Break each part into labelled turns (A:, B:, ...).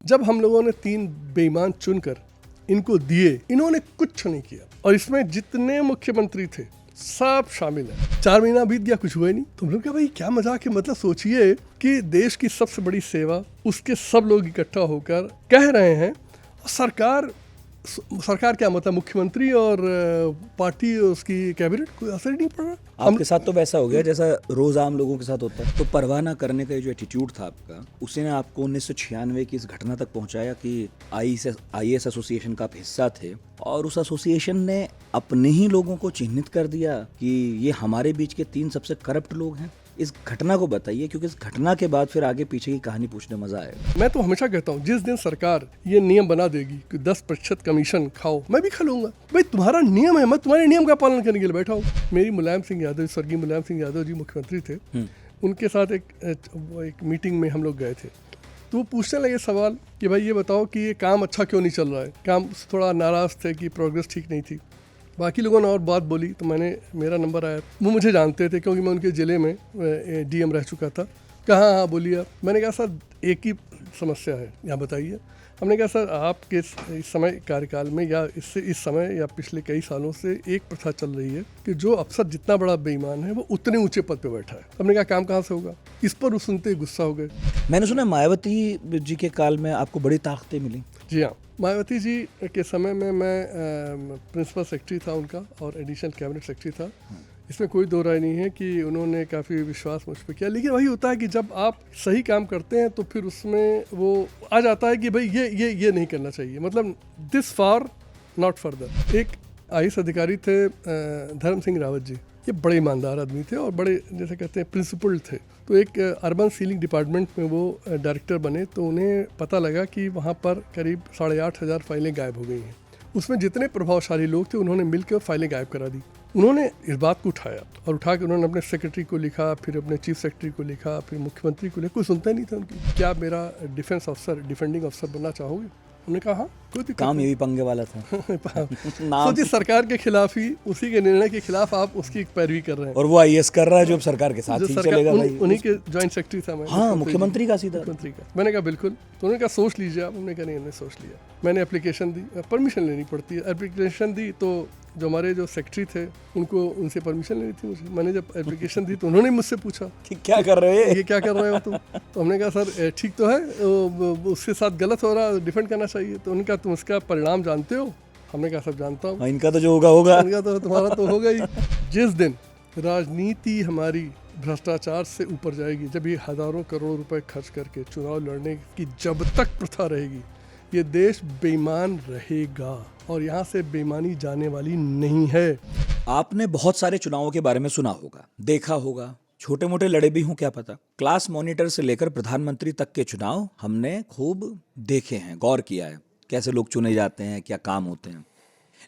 A: जब हम लोगों ने 3 बेईमान चुनकर इनको दिए, इन्होंने कुछ नहीं किया और इसमें जितने मुख्यमंत्री थे सब शामिल है। 4 महीना बीत गया, कुछ हुआ ही नहीं। तुम लोग क्या भाई, क्या मजाक है? मतलब सोचिए कि देश की सबसे बड़ी सेवा, उसके सब लोग इकट्ठा होकर कह रहे हैं और सरकार क्या मतलब मुख्यमंत्री और पार्टी उसकी कैबिनेट कोई असर ही नहीं पड़ रहा।
B: आपके साथ तो वैसा हो गया जैसा रोज आम लोगों के साथ होता है। तो परवाह ना करने का जो एटीट्यूड था आपका, उसी ने आपको 1996 की इस घटना तक पहुंचाया कि आईएएस एसोसिएशन का आप हिस्सा थे और उस एसोसिएशन ने अपने ही लोगों को चिन्हित कर दिया कि ये हमारे बीच के 3 सबसे करप्ट लोग हैं। इस घटना को बताइए, क्योंकि इस घटना के बाद फिर आगे पीछे की कहानी पूछने मजा आएगा।
A: मैं तो हमेशा कहता हूँ, जिस दिन सरकार ये नियम बना देगी कि 10% कमीशन खाओ, मैं भी खा लूंगा। भाई तुम्हारा नियम है, मैं तुम्हारे नियम का पालन करने के लिए बैठा हूँ। मेरी मुलायम सिंह यादव, स्वर्गीय मुलायम सिंह यादव जी मुख्यमंत्री थे, उनके साथ एक मीटिंग में हम लोग गए थे। तो वो पूछने लगे सवाल कि भाई ये बताओ कि ये काम अच्छा क्यों नहीं चल रहा है। काम थोड़ा नाराज थे कि प्रोग्रेस ठीक नहीं थी। बाकी लोगों ने और बात बोली तो मेरा नंबर आया। वो मुझे जानते थे क्योंकि मैं उनके ज़िले में डीएम रह चुका था। कहा हाँ बोलिए आप। मैंने कहा सर एक ही समस्या है, यहाँ बताइए। हमने कहा सर आपके इस समय कार्यकाल में या इससे इस समय या पिछले कई सालों से एक प्रथा चल रही है कि जो अफसर जितना बड़ा बेईमान है वो उतने ऊंचे पद पे बैठा है। हमने कहा काम कहाँ से होगा। इस पर वो सुनते गुस्सा हो गए।
B: मैंने सुना मायावती जी के काल में आपको बड़ी ताकतें मिली।
A: जी हाँ, मायावती जी के समय में मैं प्रिंसिपल सेक्रेटरी था उनका और एडिशनल कैबिनेट सेक्रेटरी था। इसमें कोई दो राय नहीं है कि उन्होंने काफ़ी विश्वास मुझ पर किया। लेकिन वही होता है कि जब आप सही काम करते हैं तो फिर उसमें वो आ जाता है कि भाई ये नहीं करना चाहिए, मतलब दिस फॉर नॉट फर्दर। एक आईएएस अधिकारी थे धर्म सिंह रावत जी, ये बड़े ईमानदार आदमी थे और बड़े जैसे कहते हैं प्रिंसिपल्ड थे। तो एक अर्बन सीलिंग डिपार्टमेंट में वो डायरेक्टर बने तो उन्हें पता लगा कि वहाँ पर करीब 8,500 फाइलें गायब हो गई हैं। उसमें जितने प्रभावशाली लोग थे उन्होंने मिलकर फाइलें गायब करा दी। उन्होंने इस बात को उठाया और उठा के उन्होंने अपने सेक्रेटरी को लिखा, फिर अपने चीफ सेक्रेटरी को लिखा, फिर मुख्यमंत्री को लिखा। कोई सुनता ही नहीं था उनकी। क्या मेरा डिफेंडिंग अफसर बनना चाहोगे? उन्होंने कहा हाँ, कोई दिक्कत
B: काम ये भी पंगे वाला था।
A: तो जिस सरकार के खिलाफ ही, उसी के निर्णय के खिलाफ आप उसकी पैरवी कर रहे हैं।
B: और वो आईएएस कर रहा है जो सरकार के साथ ही चलेगा भाई।
A: उन्हीं के ज्वाइंट सेक्रेटरी था मैं।
B: हाँ, मुख्यमंत्री का सीधा।
A: मुख्यमंत्री का। मैंने कहा बिल्कुल। तो उन्होंने कहा सोच लीजिए आप। हमने कहा नहीं, सोच लिया। मैंने एप्लीकेशन दी, परमिशन लेनी पड़ती है। एप्लीकेशन दी तो जो हमारे जो सेक्रेटरी थे उनको उनसे परमिशन लेनी थी मुझे। मैंने जब एप्लीकेशन दी तो उन्होंने मुझसे पूछा
B: कि क्या कर रहे हो,
A: ये क्या कर रहे हो तुम? तो हमने कहा सर ठीक तो है, उसके साथ गलत हो रहा, डिफेंड करना चाहिए। तो उनका तुम उसका परिणाम जानते हो? हमने कहा सब जानता हूँ।
B: इनका तो जो होगा
A: इनका तो तुम्हारा तो होगा ही। जिस दिन राजनीति हमारी भ्रष्टाचार से ऊपर जाएगी, जब ये हजारों करोड़ रुपए खर्च करके चुनाव लड़ने की जब तक प्रथा रहेगी, ये देश बेईमान रहेगा और यहाँ से बेईमानी जाने वाली नहीं है।
B: आपने बहुत सारे चुनावों के बारे में सुना होगा, देखा होगा, छोटे मोटे लड़े भी हों, क्या पता। क्लास मॉनिटर से लेकर प्रधानमंत्री तक के चुनाव हमने खूब देखे हैं, गौर किया है, कैसे लोग चुने जाते हैं, क्या काम होते हैं।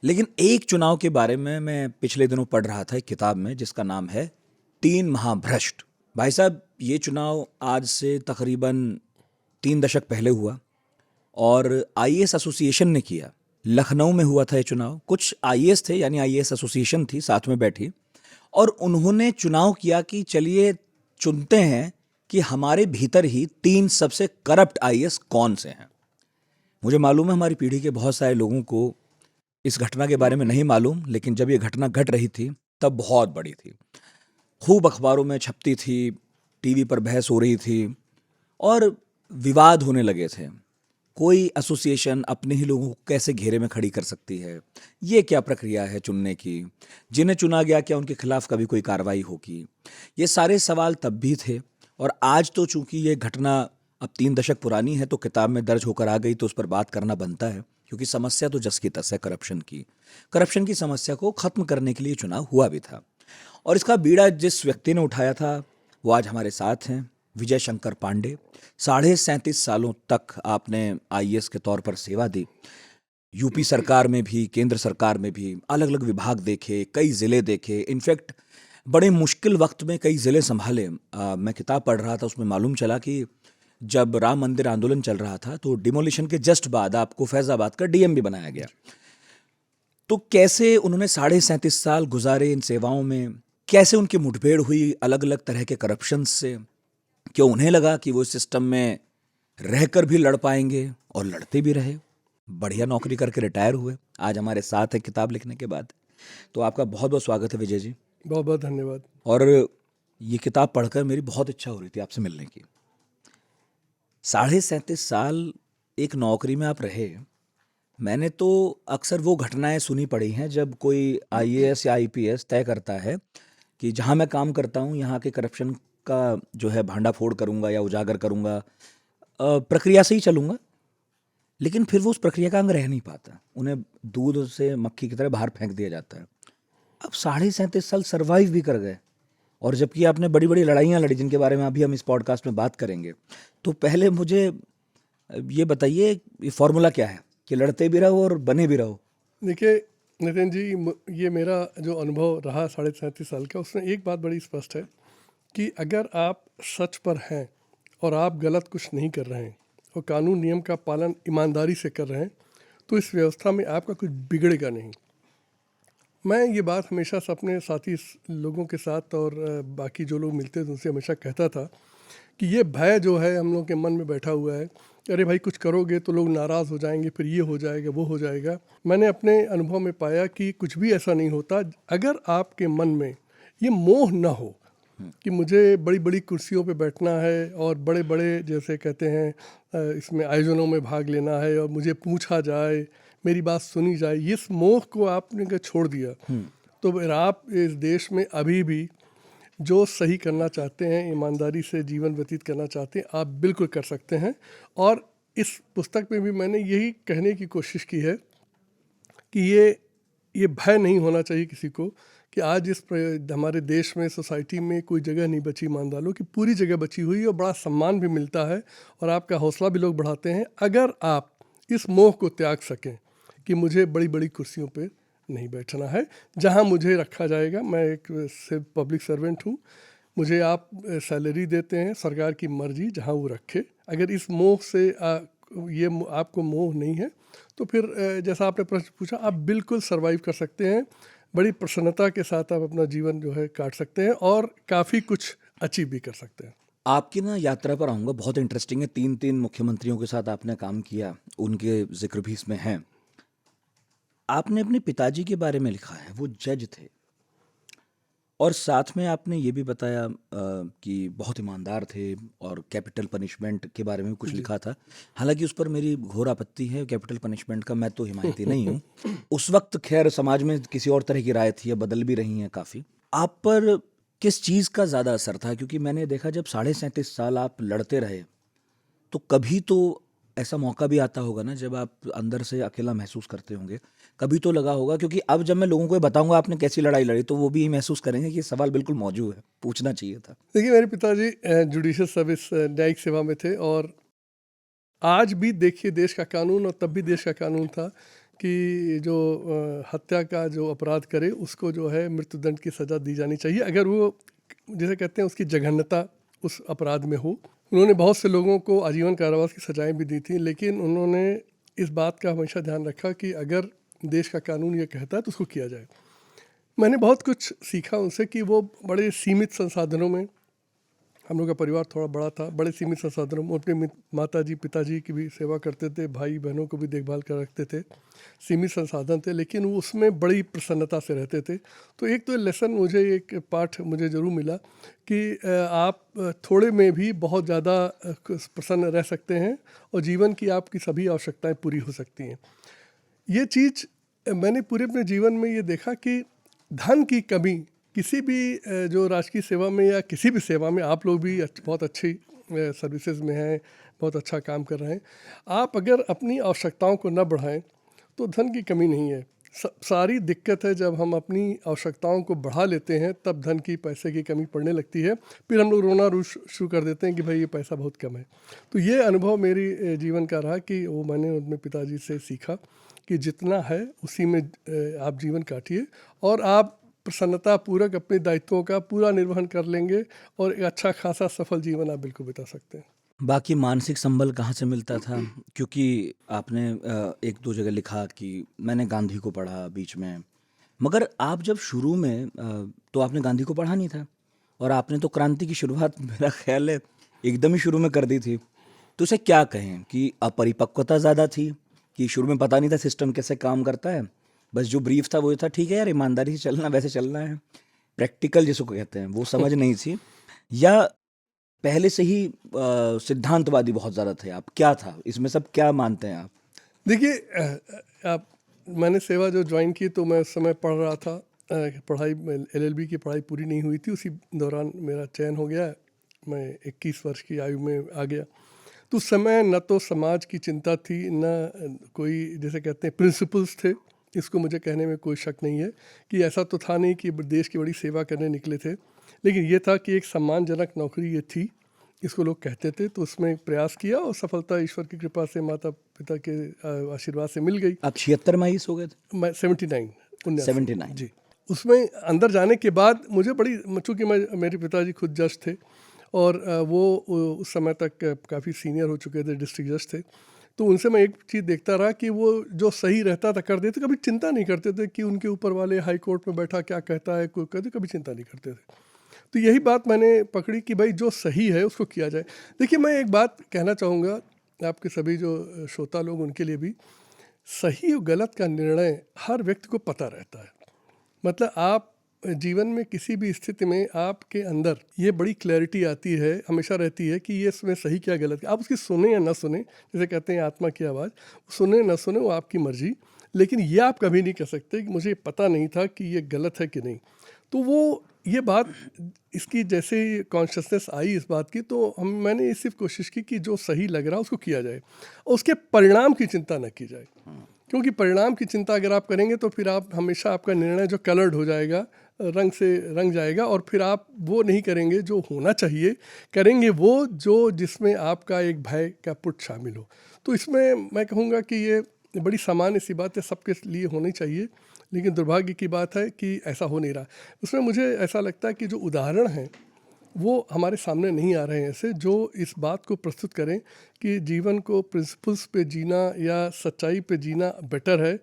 B: लेकिन एक चुनाव के बारे में मैं पिछले दिनों पढ़ रहा था एक किताब में, जिसका नाम है 3 महाभ्रष्ट। भाई साहब, ये चुनाव आज से तकरीबन 3 दशक पहले हुआ और आईएएस एसोसिएशन ने किया। लखनऊ में हुआ था ये चुनाव। कुछ आईएएस थे, यानी आईएएस एसोसिएशन थी साथ में बैठी, और उन्होंने चुनाव किया कि चलिए चुनते हैं कि हमारे भीतर ही 3 सबसे करप्ट आईएएस कौन से हैं। मुझे मालूम है हमारी पीढ़ी के बहुत सारे लोगों को इस घटना के बारे में नहीं मालूम, लेकिन जब ये घटना घट रही थी तब बहुत बड़ी थी, खूब अखबारों में छपती थी, टीवी पर बहस हो रही थी और विवाद होने लगे थे। कोई एसोसिएशन अपने ही लोगों को कैसे घेरे में खड़ी कर सकती है, ये क्या प्रक्रिया है चुनने की, जिन्हें चुना गया क्या उनके खिलाफ कभी कोई कार्रवाई होगी, ये सारे सवाल तब भी थे। और आज तो चूंकि ये घटना अब 3 दशक पुरानी है तो किताब में दर्ज होकर आ गई, तो उस पर बात करना बनता है, क्योंकि समस्या तो जस की तस है करप्शन की समस्या को खत्म करने के लिए चुनाव हुआ भी था। और इसका बीड़ा जिस व्यक्ति ने उठाया था वो आज हमारे साथ हैं, विजय शंकर पांडे। 37.5 सालों तक आपने आईएएस के तौर पर सेवा दी, यूपी सरकार में भी, केंद्र सरकार में भी, अलग अलग विभाग देखे, कई जिले देखे, इनफैक्ट बड़े मुश्किल वक्त में कई जिले संभाले। मैं किताब पढ़ रहा था, उसमें मालूम चला कि जब राम मंदिर आंदोलन चल रहा था तो डिमोलिशन के जस्ट बाद आपको फैजाबाद का डीएम भी बनाया गया। तो कैसे उन्होंने 37.5 साल गुजारे इन सेवाओं में, कैसे उनकी मुठभेड़ हुई अलग अलग तरह के करप्शन से, क्यों उन्हें लगा कि वो सिस्टम में रहकर भी लड़ पाएंगे और लड़ते भी रहे, बढ़िया नौकरी करके रिटायर हुए, आज हमारे साथ है किताब लिखने के बाद। तो आपका बहुत बहुत स्वागत है विजय जी।
A: बहुत बहुत धन्यवाद।
B: और ये किताब पढ़कर मेरी बहुत इच्छा हो रही थी आपसे मिलने की। 37.5 साल एक नौकरी में आप रहे। मैंने तो अक्सर वो घटनाएं सुनी पड़ी हैं जब कोई आईएएस या आईपीएस तय करता है कि जहां मैं काम करता हूं यहाँ के करप्शन का जो है भांडाफोड़ करूंगा या उजागर करूंगा, प्रक्रिया से ही चलूंगा, लेकिन फिर वो उस प्रक्रिया का अंग रह नहीं पाता, उन्हें दूध से मक्खी की तरह बाहर फेंक दिया जाता है। अब 37.5 साल सरवाइव भी कर गए, और जबकि आपने बड़ी बड़ी लड़ाइयाँ लड़ी जिनके बारे में अभी हम इस पॉडकास्ट में बात करेंगे। तो पहले मुझे ये बताइए, ये फॉर्मूला क्या है कि लड़ते भी रहो और बने भी रहो?
A: देखिए नितिन जी, ये मेरा जो अनुभव रहा 37.5 साल का, उसमें एक बात बड़ी स्पष्ट है कि अगर आप सच पर हैं और आप गलत कुछ नहीं कर रहे हैं और कानून नियम का पालन ईमानदारी से कर रहे हैं, तो इस व्यवस्था में आपका कुछ बिगड़ेगा नहीं। मैं ये बात हमेशा से अपने साथी लोगों के साथ और बाकी जो लोग मिलते थे उनसे हमेशा कहता था कि ये भय जो है हम लोगों के मन में बैठा हुआ है, अरे भाई कुछ करोगे तो लोग नाराज़ हो जाएंगे, फिर ये हो जाएगा वो हो जाएगा। मैंने अपने अनुभव में पाया कि कुछ भी ऐसा नहीं होता अगर आपके मन में ये मोह ना हो कि मुझे बड़ी बड़ी कुर्सियों पे बैठना है और बड़े बड़े जैसे कहते हैं इसमें आयोजनों में भाग लेना है और मुझे पूछा जाए, मेरी बात सुनी जाए। इस मोह को आपने अगर छोड़ दिया तो फिर आप इस देश में अभी भी जो सही करना चाहते हैं, ईमानदारी से जीवन व्यतीत करना चाहते हैं, आप बिल्कुल कर सकते हैं। और इस पुस्तक में भी मैंने यही कहने की कोशिश की है कि ये भय नहीं होना चाहिए किसी को कि आज इस हमारे देश में सोसाइटी में कोई जगह नहीं बची ईमानदारों की, पूरी जगह बची हुई है और बड़ा सम्मान भी मिलता है और आपका हौसला भी लोग बढ़ाते हैं अगर आप इस मोह को त्याग सकें कि मुझे बड़ी बड़ी कुर्सियों पे नहीं बैठना है। जहां मुझे रखा जाएगा, मैं एक पब्लिक सर्वेंट हूं, मुझे आप सैलरी देते हैं, सरकार की मर्जी जहां वो रखे। अगर इस मोह से ये आपको मोह नहीं है तो फिर जैसा आपने प्रश्न पूछा, आप बिल्कुल सर्वाइव कर सकते हैं, बड़ी प्रसन्नता के साथ आप अपना जीवन जो है काट सकते हैं और काफ़ी कुछ अचीव भी कर सकते हैं।
B: आपकी ना यात्रा पर आऊँगा, बहुत इंटरेस्टिंग है। 3 मुख्यमंत्रियों के साथ आपने काम किया, उनके जिक्र भी इसमें हैं। आपने अपने पिताजी के बारे में लिखा है, वो जज थे, और साथ में आपने ये भी बताया कि बहुत ईमानदार थे, और कैपिटल पनिशमेंट के बारे में भी कुछ लिखा था। हालांकि उस पर मेरी घोर आपत्ति है, कैपिटल पनिशमेंट का मैं तो हिमायती नहीं हूँ। उस वक्त खैर समाज में किसी और तरह की राय थी, अब बदल भी रही हैं काफ़ी। आप पर किस चीज़ का ज़्यादा असर था? क्योंकि मैंने देखा जब 37.5 साल आप लड़ते रहे, तो कभी तो ऐसा मौका भी आता होगा ना जब आप अंदर से अकेला महसूस करते होंगे, कभी तो लगा होगा, क्योंकि अब जब मैं लोगों को ये बताऊंगा आपने कैसी लड़ाई लड़ी तो वो भी ये महसूस करेंगे कि ये सवाल बिल्कुल मौजूद है, पूछना चाहिए था।
A: देखिए मेरे पिताजी जुडिशियल सर्विस न्यायिक सेवा में थे और आज भी देखिए देश का कानून और तब भी देश का कानून था कि जो हत्या का जो अपराध करे उसको जो है मृत्युदंड की सज़ा दी जानी चाहिए अगर वो जैसे कहते हैं उसकी जघन्यता उस अपराध में हो। उन्होंने बहुत से लोगों को आजीवन कारावास की सजाएं भी दी थी, लेकिन उन्होंने इस बात का हमेशा ध्यान रखा कि अगर देश का कानून ये कहता है तो उसको किया जाए। मैंने बहुत कुछ सीखा उनसे कि वो बड़े सीमित संसाधनों में, हम लोग का परिवार थोड़ा बड़ा था, बड़े सीमित संसाधनों में अपने माता जी पिताजी की भी सेवा करते थे, भाई बहनों को भी देखभाल कर रखते थे। सीमित संसाधन थे लेकिन वो उसमें बड़ी प्रसन्नता से रहते थे। तो एक तो लेसन मुझे, एक पाठ मुझे ज़रूर मिला कि आप थोड़े में भी बहुत ज़्यादा प्रसन्न रह सकते हैं और जीवन की आपकी सभी आवश्यकताएं पूरी हो सकती हैं। ये चीज़ मैंने पूरे अपने जीवन में ये देखा कि धन की कमी किसी भी जो राजकीय सेवा में या किसी भी सेवा में, आप लोग भी बहुत अच्छी सर्विसेज में हैं, बहुत अच्छा काम कर रहे हैं, आप अगर अपनी आवश्यकताओं को न बढ़ाएं तो धन की कमी नहीं है। सारी दिक्कत है जब हम अपनी आवश्यकताओं को बढ़ा लेते हैं तब धन की, पैसे की कमी पड़ने लगती है, फिर हम लोग रोना शुरू कर देते हैं कि भाई ये पैसा बहुत कम है। तो ये अनुभव मेरी जीवन का रहा कि वो मैंने अपने पिताजी से सीखा कि जितना है उसी में आप जीवन काटिए और आप प्रसन्नता पूर्वक अपने दायित्वों का पूरा निर्वहन कर लेंगे और एक अच्छा खासा सफल जीवन आप बिल्कुल बिता सकते हैं।
B: बाकी मानसिक संबल कहाँ से मिलता था? क्योंकि आपने 1-2 जगह लिखा कि मैंने गांधी को पढ़ा बीच में, मगर आप जब शुरू में तो आपने गांधी को पढ़ा नहीं था, और आपने तो क्रांति की शुरुआत मेरा ख्याल है एकदम ही शुरू में कर दी थी। तो उसे क्या कहें कि अपरिपक्वता ज़्यादा थी, कि शुरू में पता नहीं था सिस्टम कैसे काम करता है, बस जो ब्रीफ था वो था ठीक है यार ईमानदारी से चलना वैसे चलना है, प्रैक्टिकल जिसको कहते हैं वो समझ नहीं थी, या पहले से ही सिद्धांतवादी बहुत ज़्यादा थे आप? क्या था इसमें, सब क्या मानते हैं आप?
A: देखिए आप मैंने सेवा जो ज्वाइन की तो मैं उस समय पढ़ रहा था, पढ़ाई एलएलबी की पढ़ाई पूरी नहीं हुई थी, उसी दौरान मेरा चयन हो गया, मैं 21 वर्ष की आयु में आ गया। तो उस समय न तो समाज की चिंता थी, न कोई जैसे कहते हैं प्रिंसिपल्स थे, इसको मुझे कहने में कोई शक नहीं है कि ऐसा तो था नहीं कि देश की बड़ी सेवा करने निकले थे, लेकिन ये था कि एक सम्मानजनक नौकरी ये थी, इसको लोग कहते थे, तो उसमें प्रयास किया और सफलता ईश्वर की कृपा से, माता पिता के आशीर्वाद से मिल गई।
B: आप 76 माइस हो गए थे?
A: मैं 79
B: 79
A: जी। उसमें अंदर जाने के बाद मुझे बड़ी, चूँकि मेरे पिताजी खुद जज थे और वो उस समय तक काफ़ी सीनियर हो चुके थे, डिस्ट्रिक्ट जज थे, तो उनसे मैं एक चीज़ देखता रहा कि वो जो सही रहता था कर देते, कभी चिंता नहीं करते थे कि उनके ऊपर वाले हाई कोर्ट में बैठा क्या कहता है, कोई कहते, कभी चिंता नहीं करते थे। तो यही बात मैंने पकड़ी कि भाई जो सही है उसको किया जाए। देखिए मैं एक बात कहना चाहूँगा आपके सभी जो श्रोता लोग, उनके लिए भी, सही और गलत का निर्णय हर व्यक्ति को पता रहता है। मतलब आप जीवन में किसी भी स्थिति में आपके अंदर ये बड़ी क्लैरिटी आती है, हमेशा रहती है कि ये इसमें सही क्या गलत क्या। आप उसकी सुने या ना सुने, जैसे कहते हैं आत्मा की आवाज़, सुने ना सुने वो आपकी मर्जी, लेकिन ये आप कभी नहीं कह सकते कि मुझे पता नहीं था कि ये गलत है कि नहीं। तो वो ये बात, इसकी जैसे कॉन्शियसनेस आई इस बात की, तो मैंने ये सिर्फ कोशिश की कि जो सही लग रहा है उसको किया जाए और उसके परिणाम की चिंता न की जाए, क्योंकि परिणाम की चिंता अगर आप करेंगे तो फिर आप हमेशा, आपका निर्णय जो कलर्ड हो जाएगा, रंग से रंग जाएगा, और फिर आप वो नहीं करेंगे जो होना चाहिए, करेंगे वो जो जिसमें आपका एक भय का पुट शामिल हो। तो इसमें मैं कहूँगा कि ये बड़ी सामान्य सी बात है, सबके लिए होनी चाहिए, लेकिन दुर्भाग्य की बात है कि ऐसा हो नहीं रहा। उसमें मुझे ऐसा लगता है कि जो उदाहरण हैं वो हमारे सामने नहीं आ रहे हैं ऐसे, जो इस बात को प्रस्तुत करें कि जीवन को प्रिंसिपल्स पे जीना या सच्चाई पे जीना बेटर है।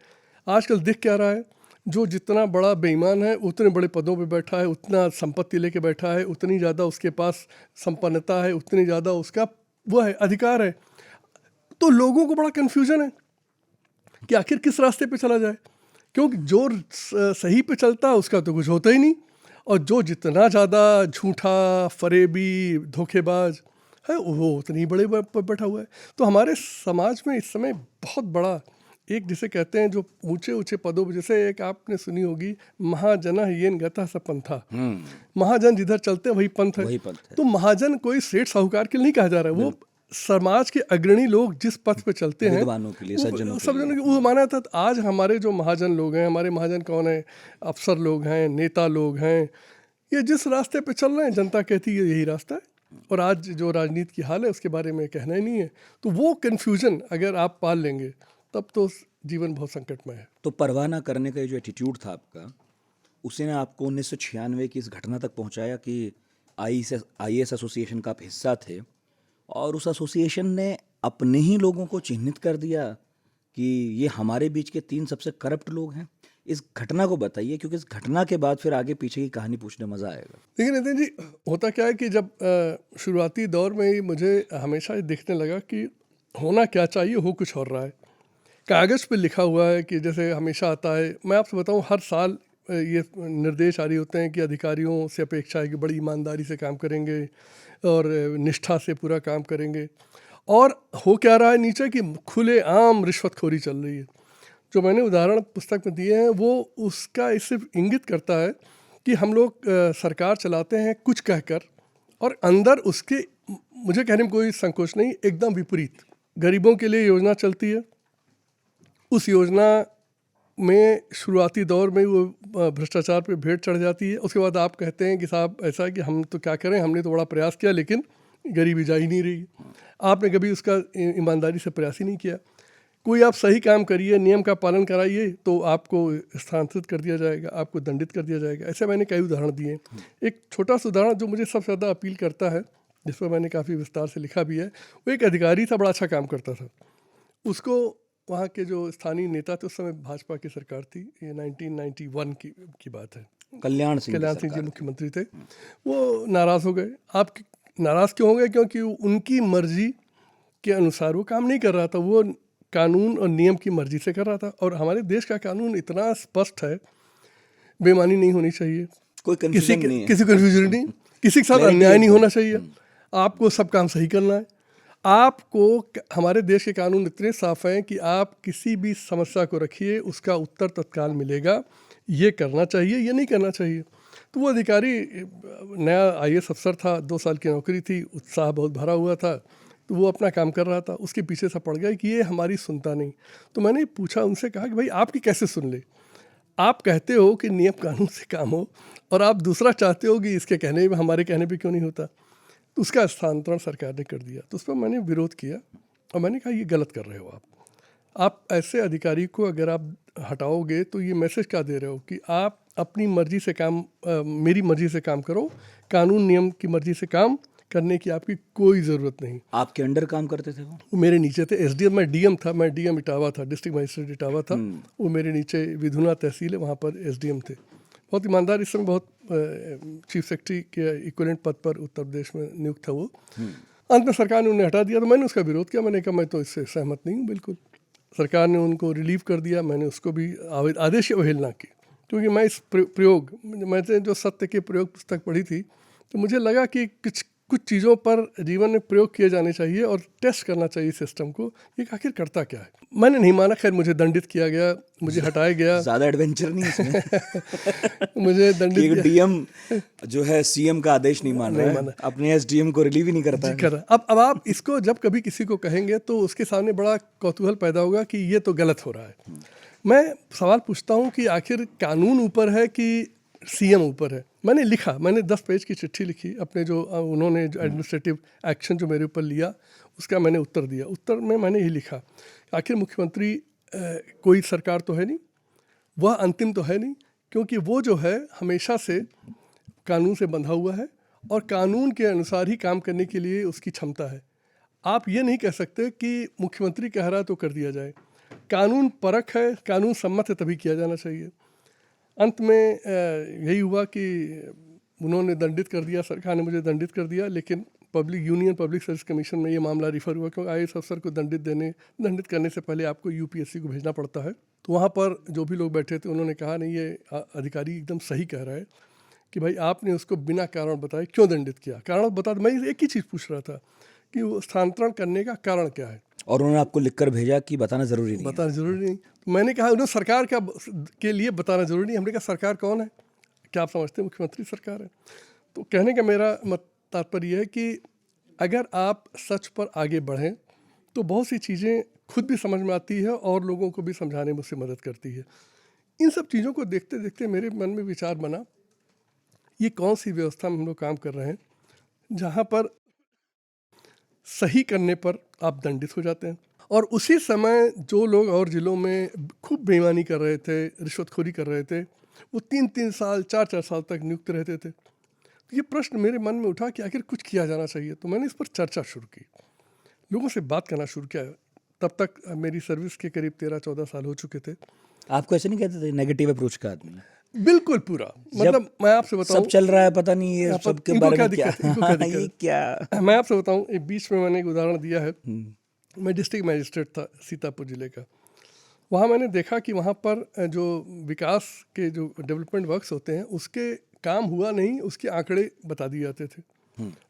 A: आजकल दिख क्या रहा है, जो जितना बड़ा बेईमान है उतने बड़े पदों पे बैठा है, उतना संपत्ति लेके बैठा है, उतनी ज़्यादा उसके पास संपन्नता है, उतनी ज़्यादा उसका वो है, अधिकार है। तो लोगों को बड़ा कन्फ्यूजन है कि आखिर किस रास्ते पे चला जाए, क्योंकि जो सही पे चलता है उसका तो कुछ होता ही नहीं, और जो जितना ज़्यादा झूठा, फरेबी, धोखेबाज है वो उतनी ही बड़े पर बैठा हुआ है। तो हमारे समाज में इस समय बहुत बड़ा एक, जिसे कहते हैं जो ऊंचे ऊंचे पदों पर, जैसे एक आपने सुनी होगी, महाजना येन गता स पंथा, महाजन जिधर चलते वही पंथ है।
B: वही पंथ है।
A: तो महाजन कोई सेठ साहूकार के लिए नहीं कहा जा रहा है, वो समाज के अग्रणी लोग जिस पथ पे चलते हैं,
B: विद्वानों के लिए, सज्जनों के लिए।
A: वो माना था। आज हमारे जो महाजन लोग हैं, हमारे महाजन कौन है, अफसर लोग हैं, नेता लोग हैं, ये जिस रास्ते पे चल रहे हैं जनता कहती है यही रास्ता है, और आज जो राजनीति की हाल है उसके बारे में कहना ही नहीं है। तो वो कन्फ्यूजन अगर आप पाल लेंगे तब तो जीवन बहुत संकट में है।
B: तो परवाह ना करने का ये जो एटीट्यूड था आपका, उसी ने आपको 1996 की इस घटना तक पहुंचाया कि आईएएस एसोसिएशन का आप हिस्सा थे, और उस एसोसिएशन ने अपने ही लोगों को चिन्हित कर दिया कि ये हमारे बीच के 3 सबसे करप्ट लोग हैं। इस घटना को बताइए, क्योंकि इस घटना के बाद फिर आगे पीछे की कहानी पूछने मज़ा आएगा।
A: देखिए नितिन जी, होता क्या है कि जब शुरुआती दौर में ही मुझे हमेशा ये दिखने लगा कि होना क्या चाहिए हो कुछ और रहा है। कागज़ पे लिखा हुआ है कि जैसे हमेशा आता है, मैं आपसे बताऊं, हर साल ये निर्देश जारी होते हैं कि अधिकारियों से अपेक्षा है कि बड़ी ईमानदारी से काम करेंगे और निष्ठा से पूरा काम करेंगे, और हो क्या रहा है नीचे कि खुलेआम रिश्वतखोरी चल रही है। जो मैंने उदाहरण पुस्तक में दिए हैं वो उसका सिर्फ इंगित करता है कि हम लोग सरकार चलाते हैं कुछ कहकर, और अंदर उसके, मुझे कहने में कोई संकोच नहीं, एकदम विपरीत। गरीबों के लिए योजना चलती है, उस योजना में शुरुआती दौर में वो भ्रष्टाचार पे भेंट चढ़ जाती है। उसके बाद आप कहते हैं कि साहब ऐसा है कि हम तो क्या करें, हमने तो बड़ा प्रयास किया लेकिन गरीबी जा ही नहीं रही। आपने कभी उसका ईमानदारी से प्रयास ही नहीं किया। कोई आप सही काम करिए, नियम का पालन कराइए तो आपको स्थानांतरित कर दिया जाएगा, आपको दंडित कर दिया जाएगा। ऐसे मैंने कई उदाहरण दिए। एक छोटा सा उदाहरण जो मुझे सबसे ज़्यादा अपील करता है, जिस पर मैंने काफ़ी विस्तार से लिखा भी है, वो एक अधिकारी था, बड़ा अच्छा काम करता था। उसको वहाँ के जो स्थानीय नेता थे, उस समय भाजपा की सरकार थी, ये 1991 की बात है,
B: कल्याण सिंह
A: जी मुख्यमंत्री थे। वो नाराज़ हो गए। आप नाराज़ क्यों हो गए? क्योंकि उनकी मर्जी के अनुसार वो काम नहीं कर रहा था, वो कानून और नियम की मर्जी से कर रहा था। और हमारे देश का कानून इतना स्पष्ट है, बेईमानी नहीं होनी चाहिए,
B: कोई कंफ्यूजन नहीं है।
A: किसी कन्फ्यूजन नहीं, किसी के साथ
B: Clarity
A: अन्याय नहीं
B: एकदम।
A: होना चाहिए। आपको सब काम सही करना है। आपको हमारे देश के कानून इतने साफ हैं कि आप किसी भी समस्या को रखिए, उसका उत्तर तत्काल मिलेगा। ये करना चाहिए, ये नहीं करना चाहिए। तो वो अधिकारी नया IAS अफसर था, 2 साल की नौकरी थी, उत्साह बहुत भरा हुआ था, तो वो अपना काम कर रहा था। उसके पीछे से पड़ गया कि ये हमारी सुनता नहीं। तो मैंने पूछा, उनसे कहा कि भाई आपकी कैसे सुन ले? आप कहते हो कि नियम कानून से काम हो, और आप दूसरा चाहते हो कि इसके कहने पे, हमारे कहने पे क्यों नहीं होता? तो उसका स्थानांतरण सरकार ने कर दिया। तो उस पर मैंने विरोध किया और मैंने कहा ये गलत कर रहे हो आप ऐसे अधिकारी को अगर आप हटाओगे तो ये मैसेज क्या दे रहे हो कि आप अपनी मर्जी से काम, मेरी मर्जी से काम करो, कानून नियम की मर्जी से काम करने की आपकी कोई ज़रूरत नहीं।
B: आपके अंडर काम करते थे
A: वो मेरे नीचे थे। SDM, मैं DM था, मैं DM इटावा था, डिस्ट्रिक्ट मजिस्ट्रेट इटावा था। वो मेरे नीचे विधुना तहसील है, वहाँ पर SDM थे। बहुत ईमानदार, इस समय बहुत चीफ सेक्रेटरी के इक्विवेलेंट पद पर उत्तर प्रदेश में नियुक्त था वो। अंत में सरकार ने उन्हें हटा दिया, तो मैंने उसका विरोध किया। मैंने कहा मैं तो इससे सहमत नहीं हूँ बिल्कुल। सरकार ने उनको रिलीव कर दिया, मैंने उसको भी आदेश की अवहेलना की, क्योंकि मैं इस प्रयोग, मैंने जो सत्य के प्रयोग पुस्तक पढ़ी थी, तो मुझे लगा कि कुछ चीज़ों पर जीवन में प्रयोग किए जाने चाहिए और टेस्ट करना चाहिए सिस्टम को, ये आखिर करता क्या है। मैंने नहीं माना, खैर मुझे दंडित किया गया, मुझे हटाया गया।
B: ज़्यादा एडवेंचर नहीं इसमें।
A: मुझे दंडित
B: कि DM जो है CM का आदेश नहीं मान रहा है, अपने SDM को रिलीव ही नहीं करता है।
A: अब आप इसको जब कभी किसी को कहेंगे तो उसके सामने बड़ा कौतूहल पैदा होगा कि ये तो गलत हो रहा है। मैं सवाल पूछता हूँ कि आखिर कानून ऊपर है कि CM ऊपर है? मैंने लिखा, मैंने 10 पेज की चिट्ठी लिखी अपने जो उन्होंने जो एडमिनिस्ट्रेटिव एक्शन जो मेरे ऊपर लिया, उसका मैंने उत्तर दिया। उत्तर में मैंने ये लिखा, आखिर मुख्यमंत्री कोई सरकार तो है नहीं, वह अंतिम तो है नहीं, क्योंकि वो जो है हमेशा से कानून से बंधा हुआ है और कानून के अनुसार ही काम करने के लिए उसकी क्षमता है। आप ये नहीं कह सकते कि मुख्यमंत्री कह रहा है तो कर दिया जाए। कानून परख है, कानून सम्मत है, तभी किया जाना चाहिए। अंत में यही हुआ कि उन्होंने दंडित कर दिया, सरकार ने मुझे दंडित कर दिया, लेकिन पब्लिक सर्विस कमीशन में ये मामला रिफ़र हुआ, क्योंकि IAS अफसर को दंडित करने से पहले आपको UPSC को भेजना पड़ता है। तो वहाँ पर जो भी लोग बैठे थे उन्होंने कहा नहीं, ये अधिकारी एकदम सही कह रहा है कि भाई आपने उसको बिना कारण बताए क्यों दंडित किया। कारण बता, मैं एक ही चीज़ पूछ रहा था कि वो स्थानांतरण करने का कारण क्या है,
B: और उन्होंने आपको लिखकर भेजा कि बताना ज़रूरी नहीं है।
A: बताना ज़रूरी नहीं। तो मैंने कहा उन्होंने सरकार के लिए बताना ज़रूरी नहीं। हमने कहा सरकार कौन है, क्या आप समझते हैं मुख्यमंत्री सरकार है? तो कहने का मेरा तात्पर्य यह है कि अगर आप सच पर आगे बढ़ें तो बहुत सी चीज़ें खुद भी समझ में आती है और लोगों को भी समझाने में उससे मदद करती है। इन सब चीज़ों को देखते देखते मेरे मन में विचार बना, ये कौन सी व्यवस्था में हम लोग काम कर रहे हैं जहाँ पर सही करने पर आप दंडित हो जाते हैं, और उसी समय जो लोग और ज़िलों में खूब बेईमानी कर रहे थे, रिश्वतखोरी कर रहे थे, वो 3-3 साल 4-4 साल तक नियुक्त रहते थे। तो ये प्रश्न मेरे मन में उठा कि आखिर कुछ किया जाना चाहिए। तो मैंने इस पर चर्चा शुरू की, लोगों से बात करना शुरू किया। तब तक मेरी सर्विस के करीब 13-14 साल हो चुके थे।
B: आपको ऐसे नहीं कहते थे नेगेटिव अप्रोच का आदमी?
A: बिल्कुल पूरा, मतलब मैं आपसे बताऊं,
B: सब चल रहा है, पता नहीं ये सब के बारे में क्या ये क्या।
A: मैं आपसे बताऊं, एक बीच में मैंने एक उदाहरण दिया है। मैं डिस्ट्रिक्ट मजिस्ट्रेट था सीतापुर जिले का। वहाँ मैंने देखा कि वहाँ पर जो विकास के जो डेवलपमेंट वर्क्स होते हैं उसके काम हुआ नहीं, उसके आंकड़े बता दिए जाते थे।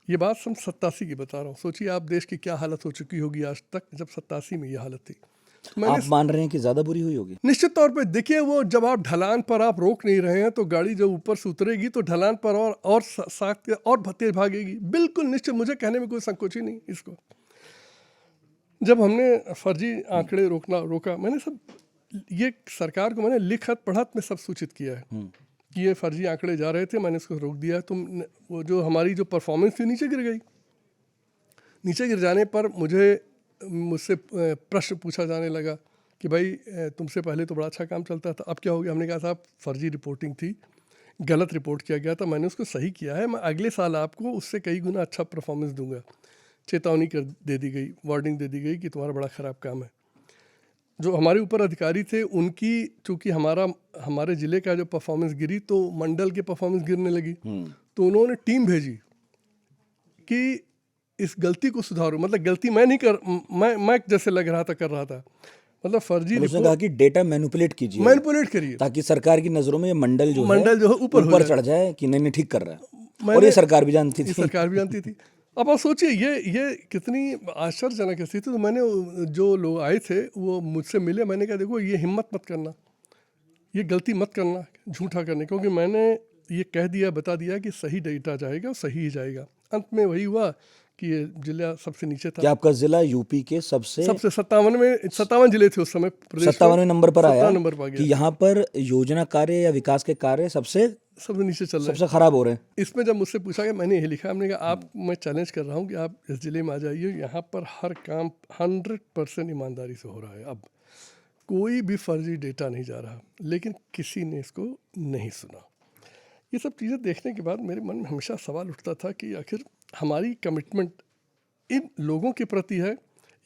A: ये बात सन 87 की बता रहा हूँ। सोचिए आप देश की क्या हालत हो चुकी होगी आज तक, जब 87 में ये हालत थी।
B: आप मान रहे हैं कि ज़्यादा बुरी हुई होगी?
A: निश्चित तौर पे देखिए, वो जब आप ढलान पर आप रोक नहीं रहे हैं तो गाड़ी जब ऊपर से उतरेगी तो ढलान पर और साथ और तेज भागेगी। बिल्कुल निश्चित, मुझे कहने में कोई संकोच ही नहीं इसको। जब हमने फर्जी आंकड़े रोका, मैंने सब ये सरकार को मैंने लिखत पढ़त में सब सूचित किया है कि ये फर्जी आंकड़े जा रहे थे, मैंने इसको रोक दिया। तुम वो जो हमारी जो परफॉर्मेंस थी नीचे गिर गई। नीचे गिर जाने पर मुझसे प्रश्न पूछा जाने लगा कि भाई तुमसे पहले तो बड़ा अच्छा काम चलता था, अब क्या हो गया? हमने कहा साहब फर्जी रिपोर्टिंग थी, गलत रिपोर्ट किया गया था, मैंने उसको सही किया है, मैं अगले साल आपको उससे कई गुना अच्छा परफॉर्मेंस दूंगा। चेतावनी दे दी गई, वार्निंग दे दी गई कि तुम्हारा बड़ा ख़राब काम है। जो हमारे ऊपर अधिकारी थे उनकी, चूँकि हमारे ज़िले का जो परफॉर्मेंस गिरी तो मंडल के परफॉर्मेंस गिरने लगी, तो उन्होंने टीम भेजी कि इस गलती को सुधारूं, मतलब गलती मैं नहीं कर, मैं जैसे लग रहा था कर रहा था, मतलब फर्जी
B: उसने कहा कि डेटा मैनिपुलेट कीजिए
A: मैनिपुलेट करिए,
B: ताकि सरकार की नज़रों में ये मंडल जो है
A: मंडल जो है ऊपर हो जाए।
B: चढ़ जाए कि नहीं नहीं ठीक कर रहा है, और
A: मैंने
B: ये सरकार भी जानती
A: ये
B: थी।
A: सरकार भी जानती थी। अब आप सोचिए ये कितनी आश्चर्यजनक स्थिति। तो मैंने, जो लोग आए थे वो मुझसे मिले, मैंने कहा देखो ये हिम्मत मत करना, ये गलती मत करना झूठा करने, क्योंकि मैंने ये कह दिया, बता दिया कि सही डेटा जाएगा, सही ही जाएगा। अंत में वही हुआ कि ये जिला सबसे नीचे था।
B: क्या आपका जिला यूपी के सबसे
A: 57 जिले थे उस समय प्रदेश में,
B: 57वें नंबर पर आया
A: 57 नंबर पर आ
B: कि
A: गया,
B: यहाँ पर योजना कार्य या विकास के कार्य सबसे
A: सबसे नीचे चल रहा है।
B: सबसे खराब हो रहे हैं।
A: इसमें जब मुझसे पूछा गया, मैंने यही लिखा, हमने कहा आप, मैं चैलेंज कर रहा हूँ कि आप इस ज़िले में आ जाइए, यहाँ पर हर काम 100% ईमानदारी से हो रहा है। अब कोई भी फर्जी डेटा नहीं जा रहा, लेकिन किसी ने इसको नहीं सुना। ये सब चीज़ें देखने के बाद मेरे मन में हमेशा सवाल उठता था कि आखिर हमारी कमिटमेंट इन लोगों के प्रति है,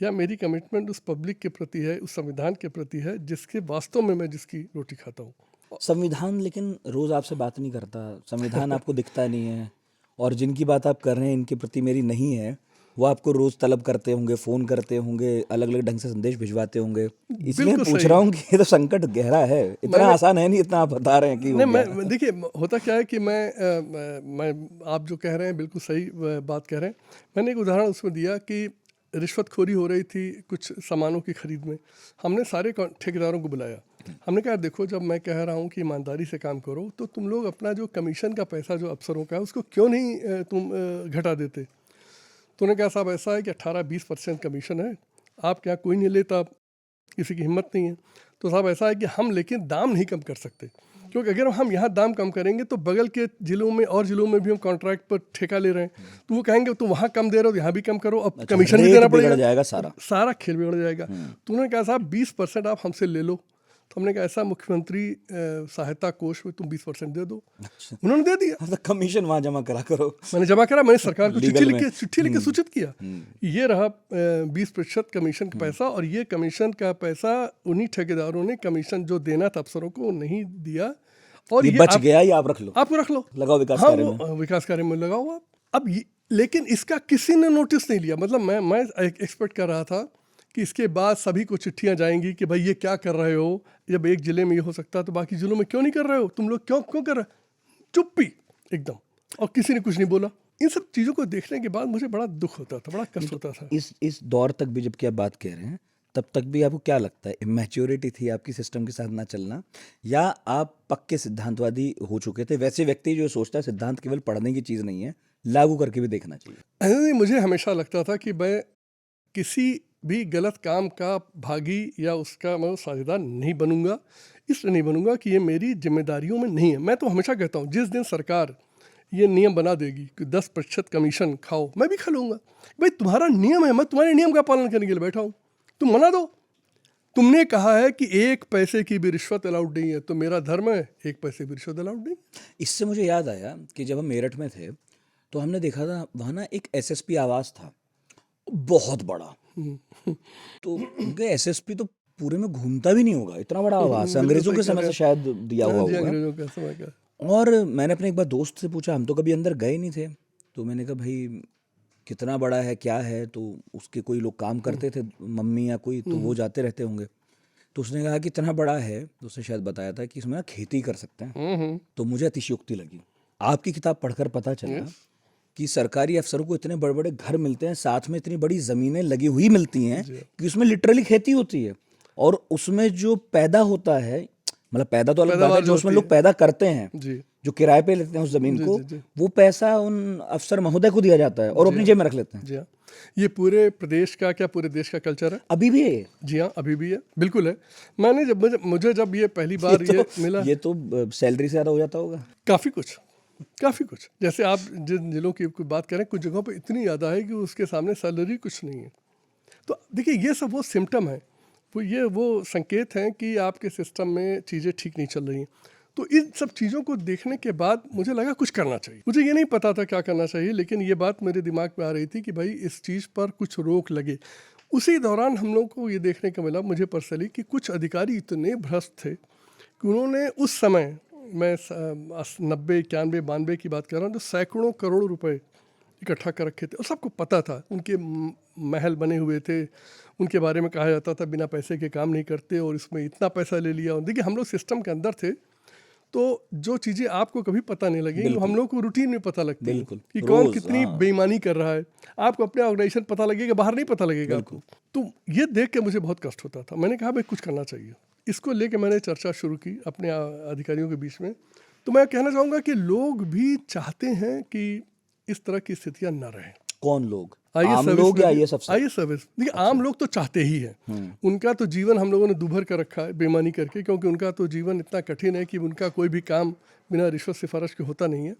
A: या मेरी कमिटमेंट उस पब्लिक के प्रति है, उस संविधान के प्रति है जिसके वास्तव में मैं जिसकी रोटी खाता हूँ।
B: संविधान लेकिन रोज आपसे बात नहीं करता, संविधान आपको दिखता नहीं है, और जिनकी बात आप कर रहे हैं इनके प्रति मेरी नहीं है, वो आपको रोज तलब करते होंगे, फोन करते होंगे, अलग अलग ढंग से संदेश भिजवाते होंगे। इसलिए
A: बिल्कुल
B: पूछ
A: सही।
B: रहा हूँ कि ये तो संकट गहरा है, इतना आसान है नहीं, इतना आप बता रहे हैं कि हो
A: नहीं,
B: गया।
A: मैं देखिए, होता क्या है कि मैं आप जो कह रहे हैं बिल्कुल सही बात कह रहे हैं। मैंने एक उदाहरण उसमें दिया कि रिश्वतखोरी हो रही थी कुछ सामानों की खरीद में। हमने सारे ठेकेदारों को बुलाया, हमने कहा देखो, जब मैं कह रहा हूँ कि ईमानदारी से काम करो, तो तुम लोग अपना जो कमीशन का पैसा जो अफसरों का है उसको क्यों नहीं तुम घटा देते। तो उन्होंने कहा साहब ऐसा है कि 18-20% कमीशन है, आपके यहाँ कोई नहीं लेता, किसी की हिम्मत नहीं है। तो साहब ऐसा है कि हम लेकिन दाम नहीं कम कर सकते, क्योंकि अगर हम यहाँ दाम कम करेंगे तो बगल के जिलों में और जिलों में भी हम कॉन्ट्रैक्ट पर ठेका ले रहे हैं, तो वो कहेंगे तुम वहाँ कम दे रहे हो, यहाँ भी कम करो, अब कमीशन भी
B: रेट
A: देना
B: बिगड़
A: पड़ेगा,
B: जाएगा
A: सारा खेल बिगड़ जाएगा। तो उन्होंने कहा साहब 20% आप हमसे ले लो। तो हमने कहा ऐसा, मुख्यमंत्री सहायता कोष में तुम 20% दे दो। उन्होंने दे दिया,
B: मतलब कमीशन वहाँ जमा करा करो।
A: मैंने जमा करा, मैंने सरकार को चिट्ठी लिख के सूचित किया, ये रहा 20% कमीशन का पैसा, और ये कमीशन का पैसा उन्हीं ठेकेदारों ने कमीशन जो देना था अफसरों को नहीं दिया, और
B: ये बच गया, ये आप रख लो,
A: आपको रख लो,
B: लगाओ विकास
A: हाँ
B: कार्य में।
A: वो विकास कार्य में लगाओ आप। अब लेकिन इसका किसी ने नोटिस नहीं लिया। मतलब मैं एक्सपेक्ट कर रहा था कि इसके बाद सभी को चिट्ठियां जाएंगी कि भाई ये क्या कर रहे हो, जब एक जिले में ये हो सकता है तो बाकी जिलों में क्यों नहीं कर रहे हो, तुम लोग क्यों कर रहे हो। चुप्पी एकदम, और किसी ने कुछ नहीं बोला। इन सब चीज़ों को देखने के बाद मुझे बड़ा दुख होता था, बड़ा कष्ट होता था।
B: इस दौर तक भी जबकि आप बात कह रहे हैं, तब तक भी आपको क्या लगता है, इमेच्योरिटी थी आपकी सिस्टम के साथ ना चलना, या आप पक्के सिद्धांतवादी हो चुके थे? वैसे व्यक्ति जो सोचता है सिद्धांत केवल पढ़ने की चीज़ नहीं है, लागू करके भी देखना चाहिए।
A: नहीं, मुझे हमेशा लगता था कि मैं किसी भी गलत काम का भागी या उसका मैं साझेदार नहीं बनूंगा। इसलिए नहीं बनूंगा कि ये मेरी जिम्मेदारियों में नहीं है। मैं तो हमेशा कहता हूँ, जिस दिन सरकार ये नियम बना देगी कि 10% कमीशन खाओ, मैं भी खा लूँगा। भाई तुम्हारा नियम है, मैं तुम्हारे नियम का पालन करने के लिए बैठा हूँ, तुम मना दो। तुमने कहा है कि 1 पैसे की भी रिश्वत अलाउड नहीं है, तो मेरा धर्म है 1 पैसे की रिश्वत अलाउड नहीं।
B: इससे मुझे याद आया कि जब हम मेरठ में थे तो हमने देखा था वहाँ ना एक एसएसपी आवास था, बहुत बड़ा। तो उनके एसएसपी तो पूरे में घूमता भी नहीं होगा, इतना बड़ा आवास, अंग्रेजों के समय से शायद दिया हुआ होगा।
A: अंग्रेजों का समय का।
B: और मैंने अपने एक बार दोस्त से पूछा, हम तो कभी अंदर गए नहीं थे, तो मैंने कहा भाई कितना बड़ा है, क्या है, तो उसके कोई लोग काम करते थे, मम्मी या कोई, तो वो जाते रहते होंगे। तो उसने कहा कि इतना बड़ा है, तो उसने शायद बताया था कि इसमें ना खेती कर सकते हैं। तो मुझे अतिशयोक्ति लगी। आपकी किताब पढ़कर पता चला कि सरकारी अफसरों को इतने बड़े बड़े घर मिलते हैं, साथ में इतनी बड़ी ज़मीनें लगी हुई मिलती हैं कि उसमें लिटरली खेती होती है, और उसमें जो पैदा होता है, मतलब पैदा तो अलग बात है, जो उसमें लोग पैदा करते हैं, जो किराए पे लेते हैं उस जमीन को, वो पैसा उन अफसर महोदय को दिया जाता है और अपनी जेब में रख लेते हैं।
A: जी हाँ, ये पूरे प्रदेश का, क्या पूरे देश का कल्चर है,
B: अभी भी है।
A: जी हाँ, अभी भी है, बिल्कुल है। मैंने जब मुझे जब ये पहली बार ये मिला,
B: ये तो सैलरी से ज़्यादा हो जाता होगा।
A: काफ़ी कुछ। जैसे आप जिन जिलों की बात करें, कुछ जगहों पे इतनी ज़्यादा है कि उसके सामने सैलरी कुछ नहीं है। तो देखिए, ये सब वो सिम्टम है, वो संकेत हैं कि आपके सिस्टम में चीज़ें ठीक नहीं चल रही हैं। तो इन सब चीज़ों को देखने के बाद मुझे लगा कुछ करना चाहिए। मुझे ये नहीं पता था क्या करना चाहिए, लेकिन ये बात मेरे दिमाग में आ रही थी कि भाई इस चीज़ पर कुछ रोक लगे। उसी दौरान हम लोग को ये देखने को मिला, मुझे पर्सनली, कि कुछ अधिकारी इतने भ्रष्ट थे कि उन्होंने उस समय, मैं 90, 91, 92 की बात कर रहा हूँ, तो सैकड़ों करोड़ रुपए इकट्ठा कर रखे थे और सबको पता था। उनके महल बने हुए थे, उनके बारे में कहा जाता था बिना पैसे के काम नहीं करते और इसमें इतना पैसा ले लिया। और देखिए हम लोग सिस्टम के अंदर थे, तो जो चीज़ें आपको कभी पता नहीं लगेंगी वो हम लोग को रूटीन में पता लगती है
B: बिल्कुल,
A: कि कौन
B: रोज़,
A: कितनी
B: हाँ।
A: बेईमानी कर रहा है। आपको अपने ऑर्गेनाइजेशन पता लगेगा, बाहर नहीं पता लगेगा आपको। तो ये देख के मुझे बहुत कष्ट होता था। मैंने कहा भाई कुछ करना चाहिए। इसको लेके मैंने चर्चा शुरू की अपने अधिकारियों के बीच में। तो मैं कहना चाहूँगा कि लोग भी चाहते हैं कि इस तरह की स्थितियाँ न रहें।
B: कौन लोग?
A: आईएएस
B: आम
A: सर्विस
B: लोग
A: में
B: या
A: भी-
B: आईएएस अफसर?
A: आईएएस सर्विस देखिए आम लोग तो चाहते ही हैं। उनका तो जीवन हम लोगों ने दुभर कर रखा है बेईमानी करके, क्योंकि उनका तो जीवन इतना कठिन है कि उनका कोई भी काम बिना रिश्वत सिफारिश के होता नहीं है।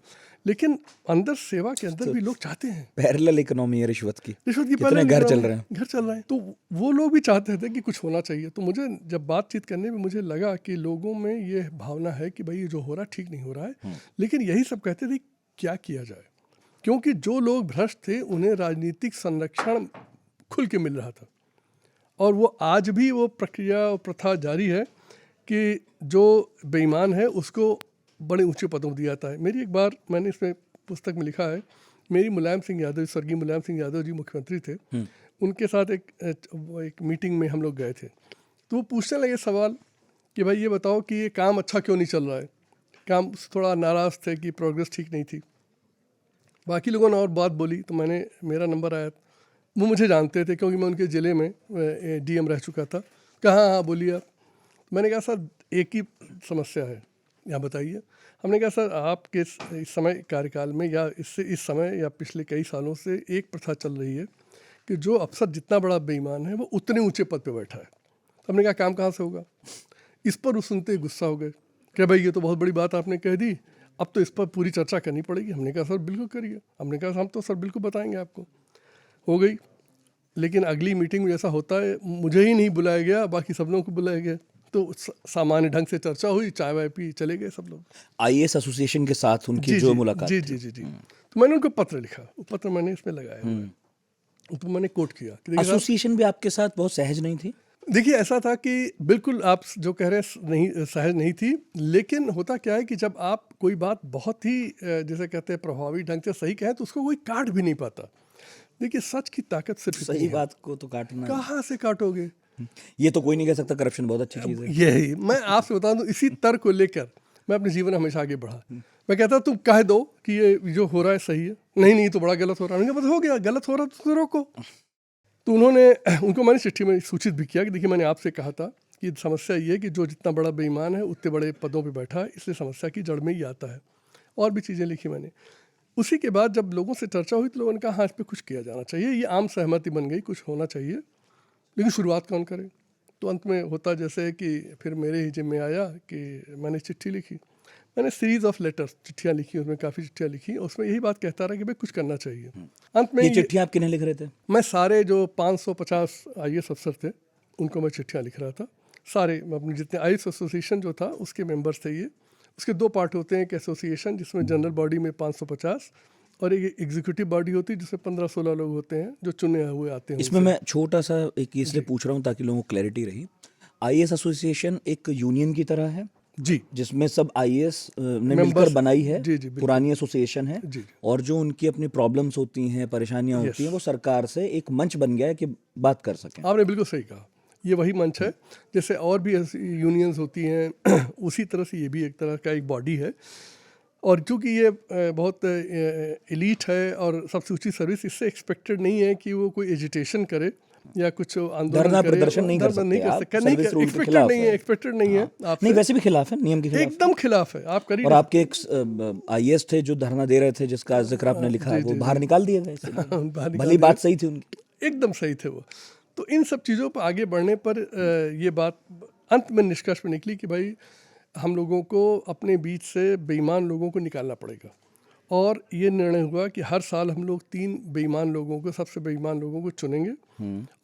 A: लेकिन अंदर सेवा के अंदर भी लोग चाहते हैं।
B: पैरेलल इकोनॉमी है रिश्वत की।
A: रिश्वत की
B: कितने
A: पहले
B: घर
A: निगरानी-
B: चल रहे हैं।
A: घर चल रहे हैं, तो वो लोग भी चाहते थे कि कुछ होना चाहिए। तो मुझे जब बातचीत करने में मुझे लगा कि लोगों में ये भावना है कि भाई ये जो हो रहा है ठीक नहीं हो रहा है। लेकिन यही सब कहते थे क्या किया जाए, क्योंकि जो लोग भ्रष्ट थे उन्हें राजनीतिक संरक्षण खुल के मिल रहा था। और वो आज भी वो प्रक्रिया और प्रथा जारी है कि जो बेईमान है उसको बड़े ऊंचे पदों पर दिया जाता है। मेरी एक बार मैंने इसमें पुस्तक में लिखा है, मेरी मुलायम सिंह यादव, स्वर्गीय मुलायम सिंह यादव जी मुख्यमंत्री थे, उनके साथ एक मीटिंग में हम लोग गए थे। तो वो पूछने लगे सवाल कि भाई ये बताओ कि ये काम अच्छा क्यों नहीं चल रहा है। काम थोड़ा नाराज़ थे कि प्रोग्रेस ठीक नहीं थी। बाकी लोगों ने और बात बोली तो मेरा नंबर आया। वो मुझे जानते थे क्योंकि मैं उनके ज़िले में डीएम रह चुका था। कहा हाँ बोलिए आप। मैंने कहा सर एक ही समस्या है, यहाँ बताइए। हमने कहा सर आपके इस समय कार्यकाल में या इससे इस समय या पिछले कई सालों से एक प्रथा चल रही है कि जो अफसर जितना बड़ा बेईमान है वो उतने ऊंचे पद पे बैठा है। तो हमने कहा काम कहाँ से होगा। इस पर वो सुनते ही गुस्सा हो गए कि भाई ये तो बहुत बड़ी बात आपने कह दी, अब तो इस पर पूरी चर्चा करनी पड़ेगी। हमने कहा सर बिल्कुल करिए। हमने कहा हम तो सर बिल्कुल बताएंगे आपको। हो गई। लेकिन अगली मीटिंग में जैसा होता है मुझे ही नहीं बुलाया गया, बाकी सब लोगों को बुलाया गया। तो सामान्य ढंग से चर्चा हुई, चाय वाय पी, चले गए सब लोग।
B: आईएएस एसोसिएशन के साथ उनकी जो मुलाकात
A: जी
B: थी।
A: जी जी जी तो मैंने उनको पत्र लिखा, वो पत्र मैंने इसमें लगाया हुआ है। तो मैंने कोट किया कि देखिए साहब,
B: एसोसिएशन भी आपके साथ बहुत सहज नहीं थी?
A: देखिए ऐसा था कि बिल्कुल आप जो कह रहे हैं नहीं सहज नहीं थी। लेकिन होता क्या है कि जब आप कोई बात बहुत ही जिसे कहते हैं प्रभावी ढंग से सही कहें तो उसको कोई काट भी नहीं पाता। देखिए सच की ताकत सिर्फ इतनी
B: सही
A: है।
B: बात को तो काटना है।
A: कहाँ से काटोगे।
B: ये तो कोई नहीं कह सकता करप्शन बहुत अच्छी चीज़ है।
A: यही मैं आपसे बता दूं, इसी तर्क को लेकर मैं अपने जीवन में हमेशा आगे बढ़ा। मैं कहता तुम कह दो कि ये जो हो रहा है सही है, नहीं तो बड़ा गलत हो रहा है। मैंने कहा बस हो गया, गलत हो रहा है तो रोको। तो उनको मैंने चिट्ठी में सूचित भी किया कि देखिए मैंने आपसे कहा था कि समस्या ये है कि जो जितना बड़ा बेईमान है उतने बड़े पदों पे बैठा है, इसलिए समस्या की जड़ में ही आता है। और भी चीज़ें लिखी मैंने। उसी के बाद जब लोगों से चर्चा हुई तो लोगों ने कहा हाँ इस पर कुछ किया जाना चाहिए, ये आम सहमति बन गई, कुछ होना चाहिए, लेकिन शुरुआत कौन करे। तो अंत में होता जैसे है कि फिर मेरे ही जिम्मे आया कि मैंने चिट्ठी लिखी। मैंने सीरीज ऑफ लेटर्स चिट्ठियाँ लिखी, उसमें काफ़ी चिट्ठियाँ लिखी, उसमें यही बात कहता रहा कि भाई कुछ करना चाहिए। अंत में
B: ये चिट्ठियाँ आप किन्हें लिख रहे थे?
A: मैं सारे जो 550 आईएएस अफसर थे उनको मैं चिट्ठियाँ लिख रहा था। सारे अपने जितने आईएएस एसोसिएशन जो था उसके मेंबर्स थे ये। उसके दो पार्ट होते हैं, एक एसोसिएशन जिसमें जनरल बॉडी में 550 और एक एग्जीक्यूटिव बॉडी होती है जिसमें 15-16 लोग होते हैं जो चुने हुए आते हैं।
B: इसमें मैं छोटा सा एक इसलिए पूछ रहा हूँ ताकि लोगों को क्लैरिटी रही। आईएएस एसोसिएशन एक यूनियन की तरह है
A: जी,
B: जिसमें सब आईएएस ने
A: Members-
B: मिलकर बनाई है।
A: जी, बिल्कुल।
B: पुरानी एसोसिएशन है
A: जी।
B: और जो उनकी अपनी प्रॉब्लम्स होती हैं, परेशानियां होती हैं, वो सरकार से एक मंच बन गया है कि बात कर सकें।
A: आपने बिल्कुल सही कहा, ये वही मंच है। जैसे और भी यूनियंस होती हैं उसी तरह से ये भी एक तरह का एक बॉडी है। और चूँकि ये बहुत एलीट है और सबसे ऊंची सर्विस, इससे एक्सपेक्टेड नहीं है कि वो कोई एजिटेशन करे या कुछ आंदोलन
B: धरना
A: करे।
B: प्रदर्शन नहीं कर
A: धरना
B: सकते आप,
A: नहीं
B: सर्विस रूल के
A: एक्सपेक्टेड
B: खिलाफ
A: नहीं है,
B: है।
A: एक्सपेक्टेड नहीं है आपसे।
B: नहीं, वैसे भी खिलाफ है, नियम के खिलाफ।
A: एकदम खिलाफ है, आप करिए।
B: और आपके एक आईएएस थे जो धरना दे रहे थे जिसका जिक्र आपने लिखा, वो बाहर निकाल दिए गए इसलिए।
A: बाहर निकाल
B: भली बात सही थी उनकी।
A: एकदम सही थे वो। तो इन सब चीज़ों पर आगे बढ़ने पर ये बात अंत में निष्कर्ष में निकली कि भाई हम लोगों को अपने बीच से बेईमान लोगों को निकालना पड़ेगा। और ये निर्णय हुआ कि हर साल हम लोग 3 बेईमान लोगों को, सबसे बेईमान लोगों को चुनेंगे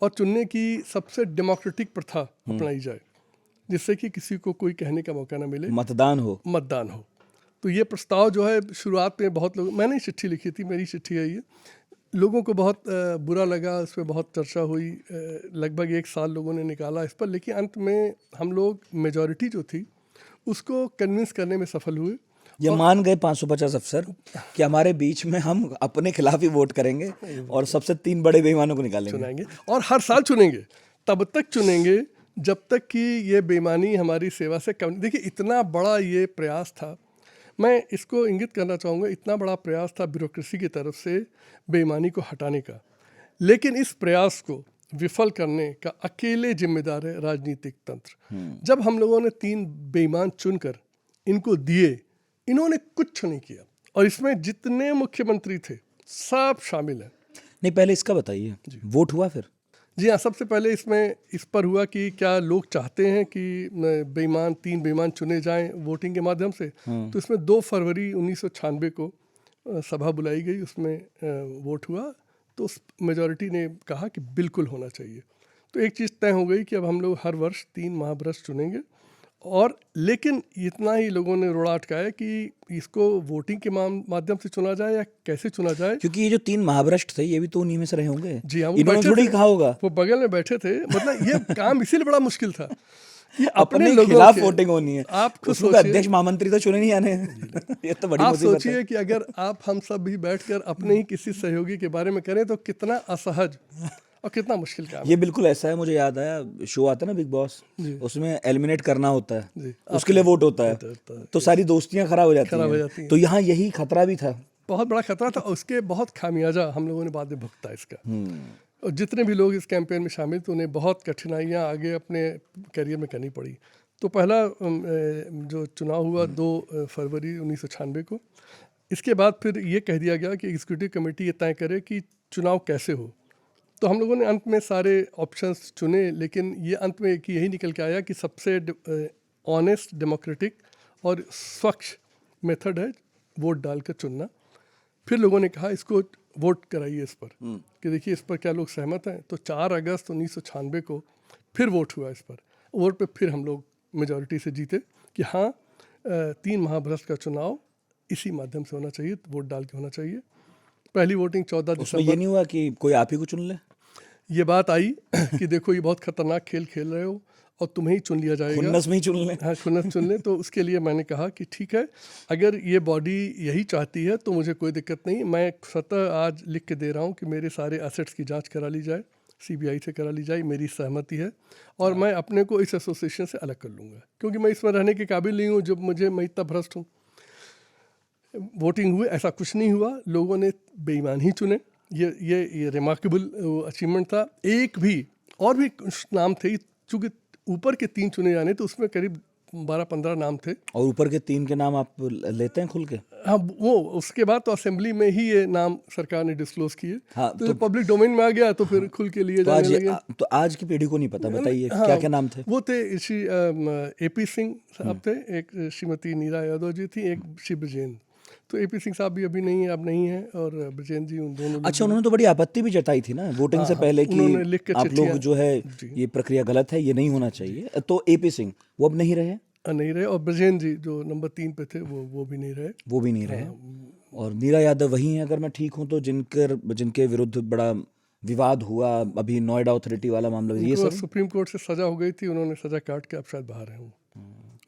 A: और चुनने की सबसे डेमोक्रेटिक प्रथा अपनाई जाए, जिससे कि किसी को कोई कहने का मौका ना मिले,
B: मतदान हो।
A: तो ये प्रस्ताव जो है शुरुआत में बहुत लोग, मैंने चिट्ठी लिखी थी, मेरी चिट्ठी है ये, लोगों को बहुत बुरा लगा, उस पर बहुत चर्चा हुई, लगभग 1 साल लोगों ने निकाला इस पर, लेकिन अंत में हम लोग मेजॉरिटी जो थी उसको कन्विंस करने में सफल हुए
B: ये मान गए 550 अफसर कि हमारे बीच में हम अपने खिलाफ ही वोट करेंगे और सबसे 3 बड़े बेईमानों को निकालेंगे।
A: चुनाएंगे और हर साल चुनेंगे, तब तक चुनेंगे जब तक कि ये बेईमानी हमारी सेवा से कम। देखिए इतना बड़ा ये प्रयास था, मैं इसको इंगित करना चाहूँगा, इतना बड़ा प्रयास था ब्यूरोक्रेसी की तरफ से बेईमानी को हटाने का, लेकिन इस प्रयास को विफल करने का अकेले जिम्मेदार है राजनीतिक तंत्र। जब हम लोगों ने 3 बेईमान चुनकर इनको दिए, इन्होंने कुछ नहीं किया, और इसमें जितने मुख्यमंत्री थे सब शामिल हैं।
B: नहीं, पहले इसका बताइए, वोट हुआ फिर?
A: जी हाँ, सबसे पहले इसमें इस पर हुआ कि क्या लोग चाहते हैं कि बेईमान 3 बेईमान चुने जाएं वोटिंग के माध्यम से। तो इसमें 2 फरवरी 1996 को सभा बुलाई गई, उसमें वोट हुआ, तो उस मेजॉरिटी ने कहा कि बिल्कुल होना चाहिए। तो एक चीज़ तय हो गई कि अब हम लोग हर वर्ष 3 महाभ्रष्ट चुनेंगे, और लेकिन इतना ही लोगों ने रोड़ा अटकाया कि इसको वोटिंग के माध्यम से चुना जाए या कैसे चुना जाए,
B: क्योंकि ये जो 3 महाभ्रष्ट थे ये भी तो उन्हीं में से रहे होंगे।
A: जी हाँ, वो
B: इन्होंने
A: बैठे
B: थोड़ी
A: थे,
B: कहा होगा,
A: वो बगल में बैठे थे। मतलब ये काम इसीलिए बड़ा मुश्किल था कि
B: अपने
A: लोगों
B: खिलाफ
A: के-
B: वोटिंग होनी है।
A: आप खुद
B: उसमें
A: सोचिए,
B: अध्यक्ष महामंत्री तो चुने नहीं आने। ये तो बड़ी
A: आप
B: मुसीबत है।
A: सोचिए कि अगर आप हम सब भी बैठकर अपने ही किसी सहयोगी के बारे में करें तो कितना असहज और कितना मुश्किल काम है।
B: ये बिल्कुल ऐसा है, मुझे याद आया शो आता है ना बिग बॉस, उसमें एलिमिनेट करना होता है,
A: जी,
B: उसके लिए वोट होता है, तो सारी दोस्तियां खराब हो जाती हैं। तो यहाँ यही खतरा भी था,
A: बहुत बड़ा खतरा था, उसके बहुत खामियाजा हम लोगों ने बाद में भुगता इसका। और जितने भी लोग इस कैंपेन में शामिल थे उन्हें बहुत कठिनाइयाँ आगे अपने करियर में करनी पड़ी। तो पहला जो चुनाव हुआ 2 फरवरी 1996 को, इसके बाद फिर ये कह दिया गया कि एग्जीक्यूटिव कमेटी ये तय करे कि चुनाव कैसे हो। तो हम लोगों ने अंत में सारे ऑप्शंस चुने, लेकिन ये अंत में एक यही निकल के आया कि सबसे ऑनेस्ट, डेमोक्रेटिक और स्वच्छ मेथड है वोट डालकर चुनना। फिर लोगों ने कहा इसको वोट कराइए इस पर, कि देखिए इस पर क्या लोग सहमत हैं। तो 4 अगस्त 1996 को फिर वोट हुआ इस पर। वोट पे फिर हम लोग मेजॉरिटी से जीते कि हाँ 3 महाभ्रष्ट का चुनाव इसी माध्यम से होना चाहिए, वोट डाल के होना चाहिए। पहली वोटिंग 14
B: उसमें
A: दिसंबर।
B: ये नहीं हुआ कि कोई आप ही को चुन ले?
A: ये बात आई कि देखो ये बहुत खतरनाक खेल खेल रहे हो और तुम्हें ही चुन लिया जाएगा,
B: खुन्नस में ही चुन ले।
A: हाँ खुन्नस चुन ले। तो उसके लिए मैंने कहा कि ठीक है, अगर ये बॉडी यही चाहती है तो मुझे कोई दिक्कत नहीं, मैं स्वतः आज लिख के दे रहा हूँ कि मेरे सारे एसेट्स की जांच करा ली जाए, CBI से करा ली जाए, मेरी सहमति है, और मैं अपने को इस एसोसिएशन से अलग कर लूँगा, क्योंकि मैं इसमें रहने के काबिल नहीं हूँ जब मैं इतना भ्रष्ट हूँ। वोटिंग हुई, ऐसा कुछ नहीं हुआ, लोगों ने बेईमान ही चुने। ये रिमार्केबल अचीवमेंट था। एक भी और भी नाम थे, चूँकि ऊपर के 3 चुने जाने तो उसमें करीब 12-15 नाम थे।
B: और ऊपर के 3 के नाम आप लेते हैं खुल के?
A: हाँ, वो उसके बाद तो असेंबली में ही ये नाम सरकार ने डिस्क्लोज किए।
B: हाँ,
A: तो पब्लिक डोमेन में आ गया तो फिर खुल के लिए जाने लगे।
B: तो आज की पीढ़ी को नहीं पता, बताइए क्या क्या नाम थे?
A: वो थे श्री AP सिंह साहब थे, एक श्रीमती नीरा यादव जी थी, एक श्री ब्रजेंद्र। तो AP सिंह साहब भी अभी नहीं है, अब नहीं है, और ब्रजेंद्र जी उन दोनों।
B: अच्छा, उन्होंने तो बड़ी आपत्ति भी जताई थी ना वोटिंग से पहले
A: उन्होंने लिख
B: कि
A: के
B: आप लोग जो है ये प्रक्रिया गलत है, ये नहीं होना चाहिए। तो AP सिंह वो अब नहीं रहे?
A: नहीं रहे, और ब्रजेंद्र जी जो नंबर 3 पे थे वो भी नहीं रहे।
B: वो भी नहीं रहे। और नीरा यादव वही हैं अगर मैं ठीक हूँ तो, जिनके विरुद्ध बड़ा विवाद हुआ अभी नोएडा अथॉरिटी वाला मामला, ये सब
A: सुप्रीम कोर्ट से सजा हो गई थी, उन्होंने सजा काट के अब शायद बाहर हैं।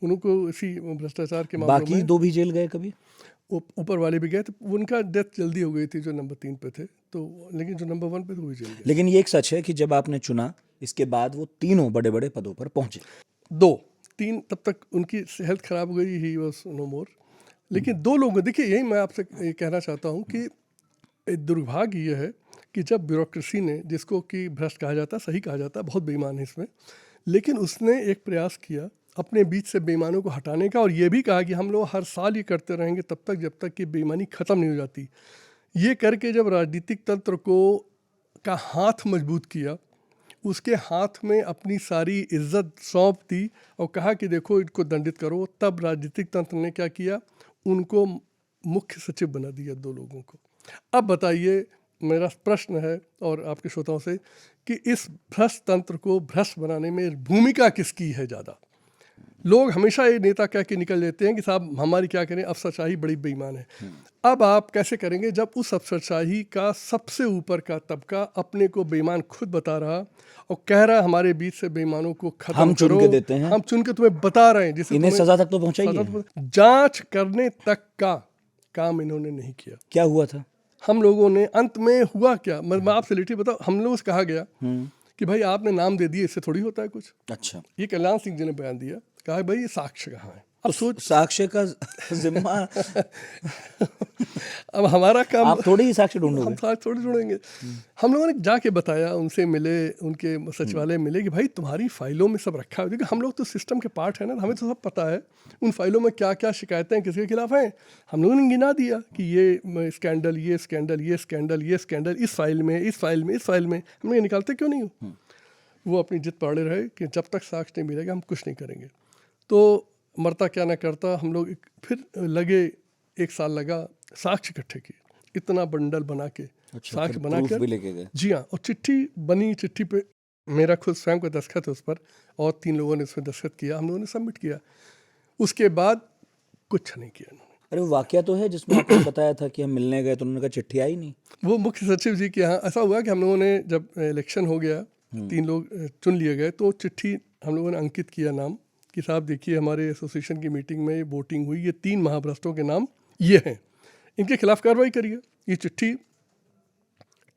A: उनको इसी भ्रष्टाचार के मामले
B: बाकी 2 भी जेल गए कभी?
A: ऊपर वाले भी गए थे, उनका डेथ जल्दी हो गई थी जो नंबर 3 पे थे, तो लेकिन जो नंबर 1 पे थे वो भी जेल गए।
B: लेकिन ये एक सच है कि जब आपने चुना इसके बाद वो तीनों बड़े बड़े पदों पर पहुंचे।
A: 3 तब तक उनकी सेहत खराब हो गई, ही वॉज नो मोर। लेकिन 2 लोग, देखिए यही मैं आपसे कहना चाहता हूँ कि दुर्भाग्य ये है कि जब ब्यूरोक्रेसी ने, जिसको कि भ्रष्ट कहा जाता है, सही कहा जाता है, बहुत बेईमान है इसमें, लेकिन उसने एक प्रयास किया अपने बीच से बेईमानों को हटाने का, और ये भी कहा कि हम लोग हर साल ये करते रहेंगे तब तक जब तक कि बेईमानी ख़त्म नहीं हो जाती। ये करके जब राजनीतिक तंत्र का हाथ मजबूत किया, उसके हाथ में अपनी सारी इज्जत सौंप दी और कहा कि देखो इनको दंडित करो, तब राजनीतिक तंत्र ने क्या किया, उनको मुख्य सचिव बना दिया 2 लोगों को। अब बताइए, मेरा प्रश्न है और आपके श्रोताओं से कि इस भ्रष्ट तंत्र को भ्रष्ट बनाने में भूमिका किसकी है ज़्यादा? लोग हमेशा ये नेता कह के निकल लेते हैं कि साहब हमारी क्या करें, अफसरशाही बड़ी बेईमान है। अब आप कैसे करेंगे जब उस अफसरशाही का सबसे ऊपर का तबका अपने को बेईमान खुद बता रहा और कह रहा हमारे बीच से बेईमानों को खत्म
B: हम चुन
A: करो,
B: के देते हैं,
A: हम चुन के तुम्हें बता रहे हैं, जिससे
B: इन्हें
A: तुम्हें
B: सजा तक तो पहुंचाइए।
A: जांच करने तक का काम इन्होंने नहीं किया।
B: क्या हुआ था?
A: हम लोगों ने अंत में हुआ क्या, मैं आपसे लिटी बताओ, हम लोगों से कहा गया कि भाई आपने नाम दे दिए, इससे थोड़ी होता है कुछ।
B: अच्छा,
A: ये कल्याण सिंह जी ने बयान दिया, कहा भाई ये साक्ष्य कहाँ है। अब सोच,
B: साक्ष्य का जिम्मा
A: अब हमारा काम,
B: आप थोड़ी ही साक्ष्य
A: हम
B: ढूंढोगे।
A: साथ थोड़ी जुड़ेंगे। हम लोगों ने जाके बताया, उनसे मिले, उनके सचिवालय मिले कि भाई तुम्हारी फाइलों में सब रखा है, क्योंकि हम लोग तो सिस्टम के पार्ट है ना, हमें तो सब पता है उन फाइलों में क्या क्या शिकायतें किसके खिलाफ हैं। हम लोगों ने गिना दिया कि ये स्कैंडल, ये स्कैंडल, ये स्कैंडल, ये स्कैंडल, इस फाइल में, इस फाइल में, इस फाइल में। हम ये निकालते क्यों नहीं हो? वो अपनी जिद पड़े रहे कि जब तक साक्ष्य नहीं मिलेगा हम कुछ नहीं करेंगे। तो मरता क्या ना करता, हम लोग फिर लगे, 1 साल लगा, साक्ष्य इकट्ठे किए, इतना बंडल बना के, साक्ष्य बना
B: प्रूफ
A: कर
B: भी लेके गए।
A: जी हाँ, और चिट्ठी बनी, चिट्ठी पे मेरा खुद स्वयं का दस्तखत है उस पर, और 3 लोगों ने उसमें दस्तखत किया, हम लोगों ने सबमिट किया। उसके बाद कुछ नहीं किया उन्होंने।
B: अरे वो वाकया तो है जिसमें आपने बताया था कि हम मिलने गए तो उन्होंने कहा चिट्ठी आई नहीं।
A: वो मुख्य सचिव जी के यहाँ ऐसा हुआ कि हम लोगों ने जब इलेक्शन हो गया, 3 लोग चुन लिए गए, तो चिट्ठी हम लोगों ने अंकित किया नाम कि साहब देखिए हमारे एसोसिएशन की मीटिंग में वोटिंग हुई, ये 3 महाभ्रष्टों के नाम ये हैं, इनके खिलाफ कार्रवाई करिए। ये चिट्ठी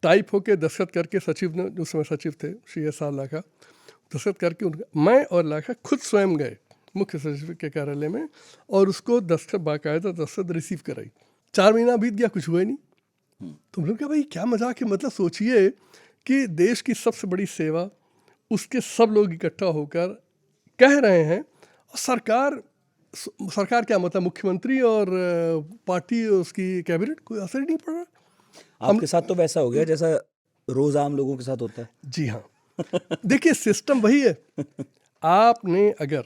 A: टाइप होके दस्तखत करके सचिव ने, उस समय सचिव थे श्री एस आर लाखा, दस्तखत करके उनका, मैं और लाखा खुद स्वयं गए मुख्य सचिव के कार्यालय में और उसको दस्तखत, बाकायदा दस्तखत रिसीव कराई। 4 महीना बीत गया, कुछ हुआ ही नहीं। तो हम लोग कहा भाई क्या मजाक है, मतलब सोचिए कि देश की सबसे बड़ी सेवा, उसके सब लोग इकट्ठा होकर कह रहे हैं, और सरकार क्या मतलब मुख्यमंत्री और पार्टी, उसकी कैबिनेट, कोई असर ही नहीं पड़ रहा।
B: आपके साथ तो वैसा हो गया जैसा रोज आम लोगों के साथ होता है।
A: जी हाँ, देखिए सिस्टम वही है। आपने अगर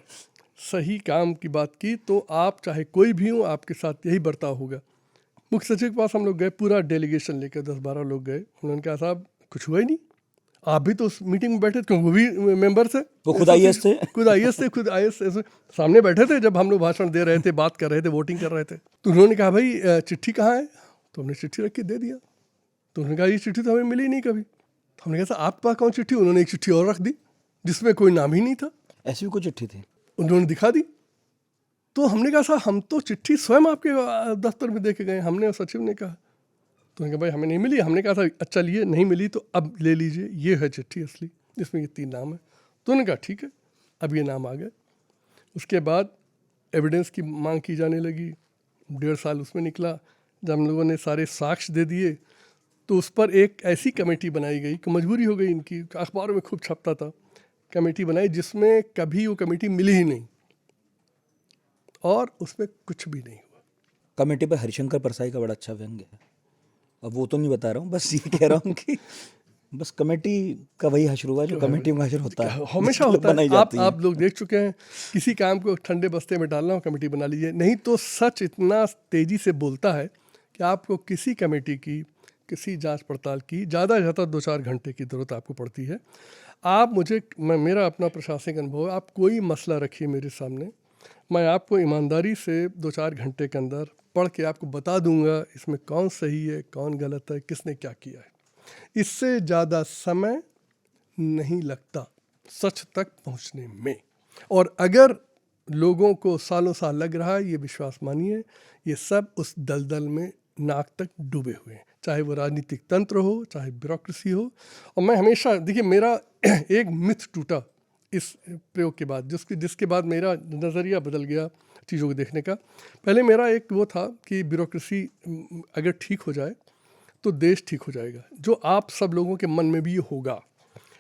A: सही काम की बात की तो आप चाहे कोई भी हो, आपके साथ यही बर्ताव होगा। मुख्य सचिव के पास हम लोग गए, पूरा डेलीगेशन लेकर 10-12 लोग गए। उन्होंने कहा साहब कुछ हुआ ही नहीं, आप भी तो उस मीटिंग में बैठे थे, क्योंकि वो भी मेंबर थे,
B: वो खुद आईएएस थे।
A: खुद आईएएस सामने बैठे थे जब हम लोग भाषण दे रहे थे, बात कर रहे थे, वोटिंग कर रहे थे। तो उन्होंने कहा भाई चिट्ठी कहाँ है? तो हमने चिट्ठी रख के दे दिया। तो उन्होंने कहा ये चिट्ठी तो हमें मिली नहीं कभी। तो हमने कहा आपके पास कौन चिट्ठी? उन्होंने एक चिट्ठी और रख दी जिसमें कोई नाम ही नहीं था।
B: ऐसी भी कोई चिट्ठी थी?
A: उन्होंने दिखा दी। तो हमने कहा साहब हम तो चिट्ठी स्वयं आपके दफ्तर में दे के गए, हमने और सचिव ने कहा। तो उन्होंने कहा भाई हमें नहीं मिली। हमने कहा था अच्छा लिए, नहीं मिली तो अब ले लीजिए, ये है चिट्ठी असली, इसमें ये 3 नाम है। तो उन्होंने कहा ठीक है, अब ये नाम आ गए। उसके बाद एविडेंस की मांग की जाने लगी, 1.5 साल उसमें निकला। जब हम लोगों ने सारे साक्ष्य दे दिए तो उस पर एक ऐसी कमेटी बनाई गई कि मजबूरी हो गई इनकी, अखबारों में खूब छपता था, कमेटी बनाई जिसमें कभी वो कमेटी मिली ही नहीं और उसमें कुछ भी नहीं हुआ।
B: कमेटी पर हरिशंकर परसाई का बड़ा अच्छा व्यंग्य है। अब वो तो नहीं बता रहा हूँ, बस ये कह रहा हूँ कि बस कमेटी का वही हश्र हुआ जो कमेटी में हश्र होता है,
A: हमेशा होता
B: बनाई
A: है।
B: जाती
A: आप लोग देख चुके हैं, किसी काम को ठंडे बस्ते में डालना हो, कमेटी बना लीजिए। नहीं तो सच इतना तेजी से बोलता है कि आपको किसी कमेटी की, किसी जांच पड़ताल की ज़्यादा से ज़्यादा 2-4 घंटे की ज़रूरत आपको पड़ती है। आप मेरा अपना प्रशासनिक अनुभव है, आप कोई मसला रखिए मेरे सामने, मैं आपको ईमानदारी से 2-4 घंटे के अंदर पढ़ के आपको बता दूंगा इसमें कौन सही है, कौन गलत है, किसने क्या किया है। इससे ज़्यादा समय नहीं लगता सच तक पहुंचने में। और अगर लोगों को सालों साल लग रहा है, ये विश्वास मानिए, ये सब उस दलदल में नाक तक डूबे हुए हैं, चाहे वो राजनीतिक तंत्र हो, चाहे ब्यूरोक्रेसी हो। और मैं हमेशा, देखिए मेरा एक मिथ टूटा इस प्रयोग के बाद, जिसके बाद मेरा नज़रिया बदल गया चीज़ों को देखने का। पहले मेरा एक वो था कि ब्यूरोक्रेसी अगर ठीक हो जाए तो देश ठीक हो जाएगा, जो आप सब लोगों के मन में भी ये होगा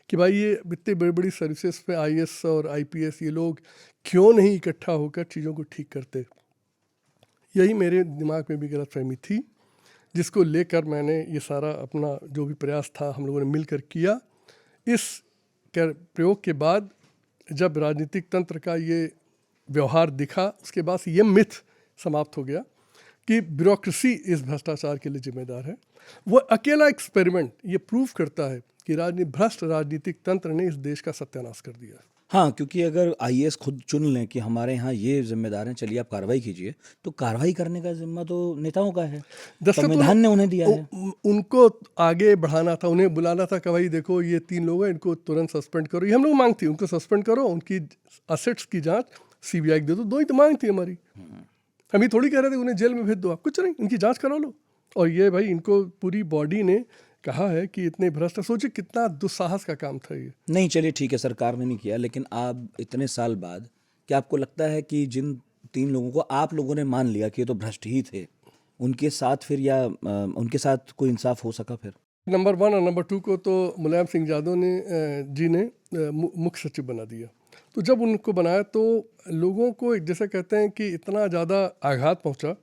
A: कि भाई ये इतनी बड़ी बड़ी सर्विसेज पे आईएएस और आईपीएस ये लोग क्यों नहीं इकट्ठा होकर चीज़ों को ठीक करते। यही मेरे दिमाग में भी गलतफहमी थी, जिसको लेकर मैंने ये सारा अपना जो भी प्रयास था हम लोगों ने मिलकर किया। इस प्रयोग के बाद जब राजनीतिक तंत्र का ये व्यवहार दिखा, उसके बाद ये मिथ समाप्त हो गया कि ब्यूरोक्रेसी इस भ्रष्टाचार के लिए जिम्मेदार है। वो अकेला एक्सपेरिमेंट ये प्रूव करता है कि भ्रष्ट राजनीतिक तंत्र ने इस देश का सत्यानाश कर दिया।
B: हाँ, क्योंकि अगर आईएएस खुद चुन लें कि हमारे यहाँ ये जिम्मेदार हैं, चलिए आप कार्रवाई कीजिए, तो कार्रवाई करने का जिम्मा तो नेताओं का है,
A: दस्ते तो
B: संविधान ने उन्हें दिया है।
A: उनको आगे बढ़ाना था, उन्हें बुलाना था कि भाई देखो ये 3 लोग हैं, इनको तुरंत सस्पेंड करो। ये हम लोग मांग थी, उनको सस्पेंड करो, उनकी असेट्स की जांच सीबीआई को दे दो। 2 ही तो मांग थी हमारी। हम ये थोड़ी कह रहे थे उन्हें जेल में भेज दो, आप कुछ नहीं, इनकी जांच करा लो। और ये भाई इनको पूरी बॉडी ने कहा है कि इतने भ्रष्ट, सोचिए कितना दुस्साहस का काम था ये।
B: नहीं, चलिए ठीक है, सरकार ने नहीं किया, लेकिन आप इतने साल बाद क्या आपको लगता है कि जिन 3 लोगों को आप लोगों ने मान लिया कि ये तो भ्रष्ट ही थे, उनके साथ फिर या उनके साथ कोई इंसाफ हो सका फिर?
A: नंबर 1 और नंबर 2 को तो मुलायम सिंह यादव ने जी ने मुख्य सचिव बना दिया। तो जब उनको बनाया तो लोगों को एक जैसे कहते हैं कि इतना ज़्यादा आघात पहुंचा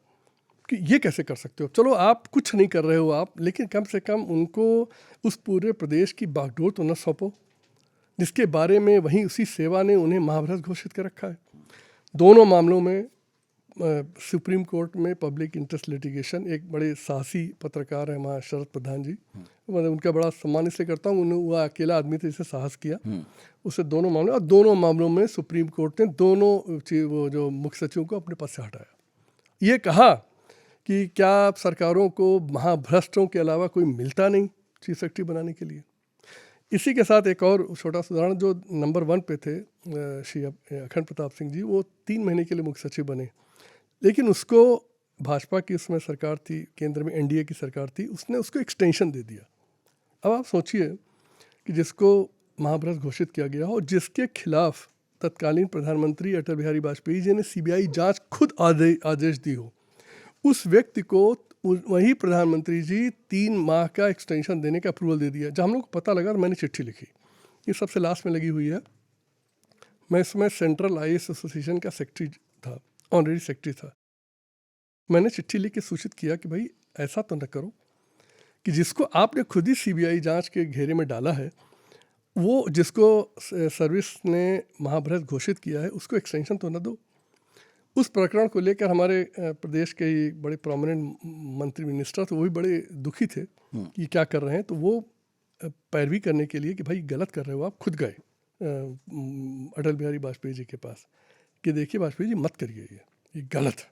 A: कि ये कैसे कर सकते हो। चलो आप कुछ नहीं कर रहे हो आप, लेकिन कम से कम उनको उस पूरे प्रदेश की बागडोर तो न सौंपो, जिसके बारे में वहीं उसी सेवा ने उन्हें महाभ्रष्ट घोषित कर रखा है। दोनों मामलों में सुप्रीम कोर्ट में पब्लिक इंटरेस्ट लिटिगेशन, एक बड़े साहसी पत्रकार हैं वहाँ शरद प्रधान जी, मतलब उनका बड़ा सम्मान इसलिए करता हूँ, उन्होंने वह अकेला आदमी थे जिसे साहस किया। उससे दोनों मामले, और दोनों मामलों में सुप्रीम कोर्ट ने दोनों वो जो मुख्य सचिवों को अपने पद से हटाया। ये कहा कि क्या सरकारों को महाभ्रष्टों के अलावा कोई मिलता नहीं चीफ सेक्रेटरी बनाने के लिए। इसी के साथ एक और छोटा सा उदाहरण, जो नंबर 1 पे थे श्री अखंड प्रताप सिंह जी, वो 3 महीने के लिए मुख्य सचिव बने, लेकिन उसको भाजपा की उसमें सरकार थी, केंद्र में एनडीए की सरकार थी, उसने उसको एक्सटेंशन दे दिया। अब आप सोचिए कि जिसको महाभ्रष्ट घोषित किया गया हो, जिसके खिलाफ तत्कालीन प्रधानमंत्री अटल बिहारी वाजपेयी जी ने सीबीआई जांच खुद आदेश दी हो, उस व्यक्ति को वही प्रधानमंत्री जी 3 माह का एक्सटेंशन देने का अप्रूवल दे दिया। जब हम लोग को पता लगा, मैंने चिट्ठी लिखी, ये सबसे लास्ट में लगी हुई है। मैं इसमें सेंट्रल आईएएस एसोसिएशन का सेक्रेटरी था, ऑनरेरी सेक्रेटरी था। मैंने चिट्ठी लिख के सूचित किया कि भाई ऐसा तो न करो कि जिसको आपने खुद ही सीबीआई जांच के घेरे में डाला है, वो जिसको सर्विस ने महाभ्रष्ट घोषित किया है, उसको एक्सटेंशन तो न दो। उस प्रकरण को लेकर हमारे प्रदेश के ही बड़े प्रोमिनेंट मंत्री मिनिस्टर थे, वो भी बड़े दुखी थे कि क्या कर रहे हैं। तो वो पैरवी करने के लिए कि भाई गलत कर रहे हो आप, खुद गए अटल बिहारी वाजपेयी जी के पास कि देखिए वाजपेयी जी मत करिए, ये गलत है,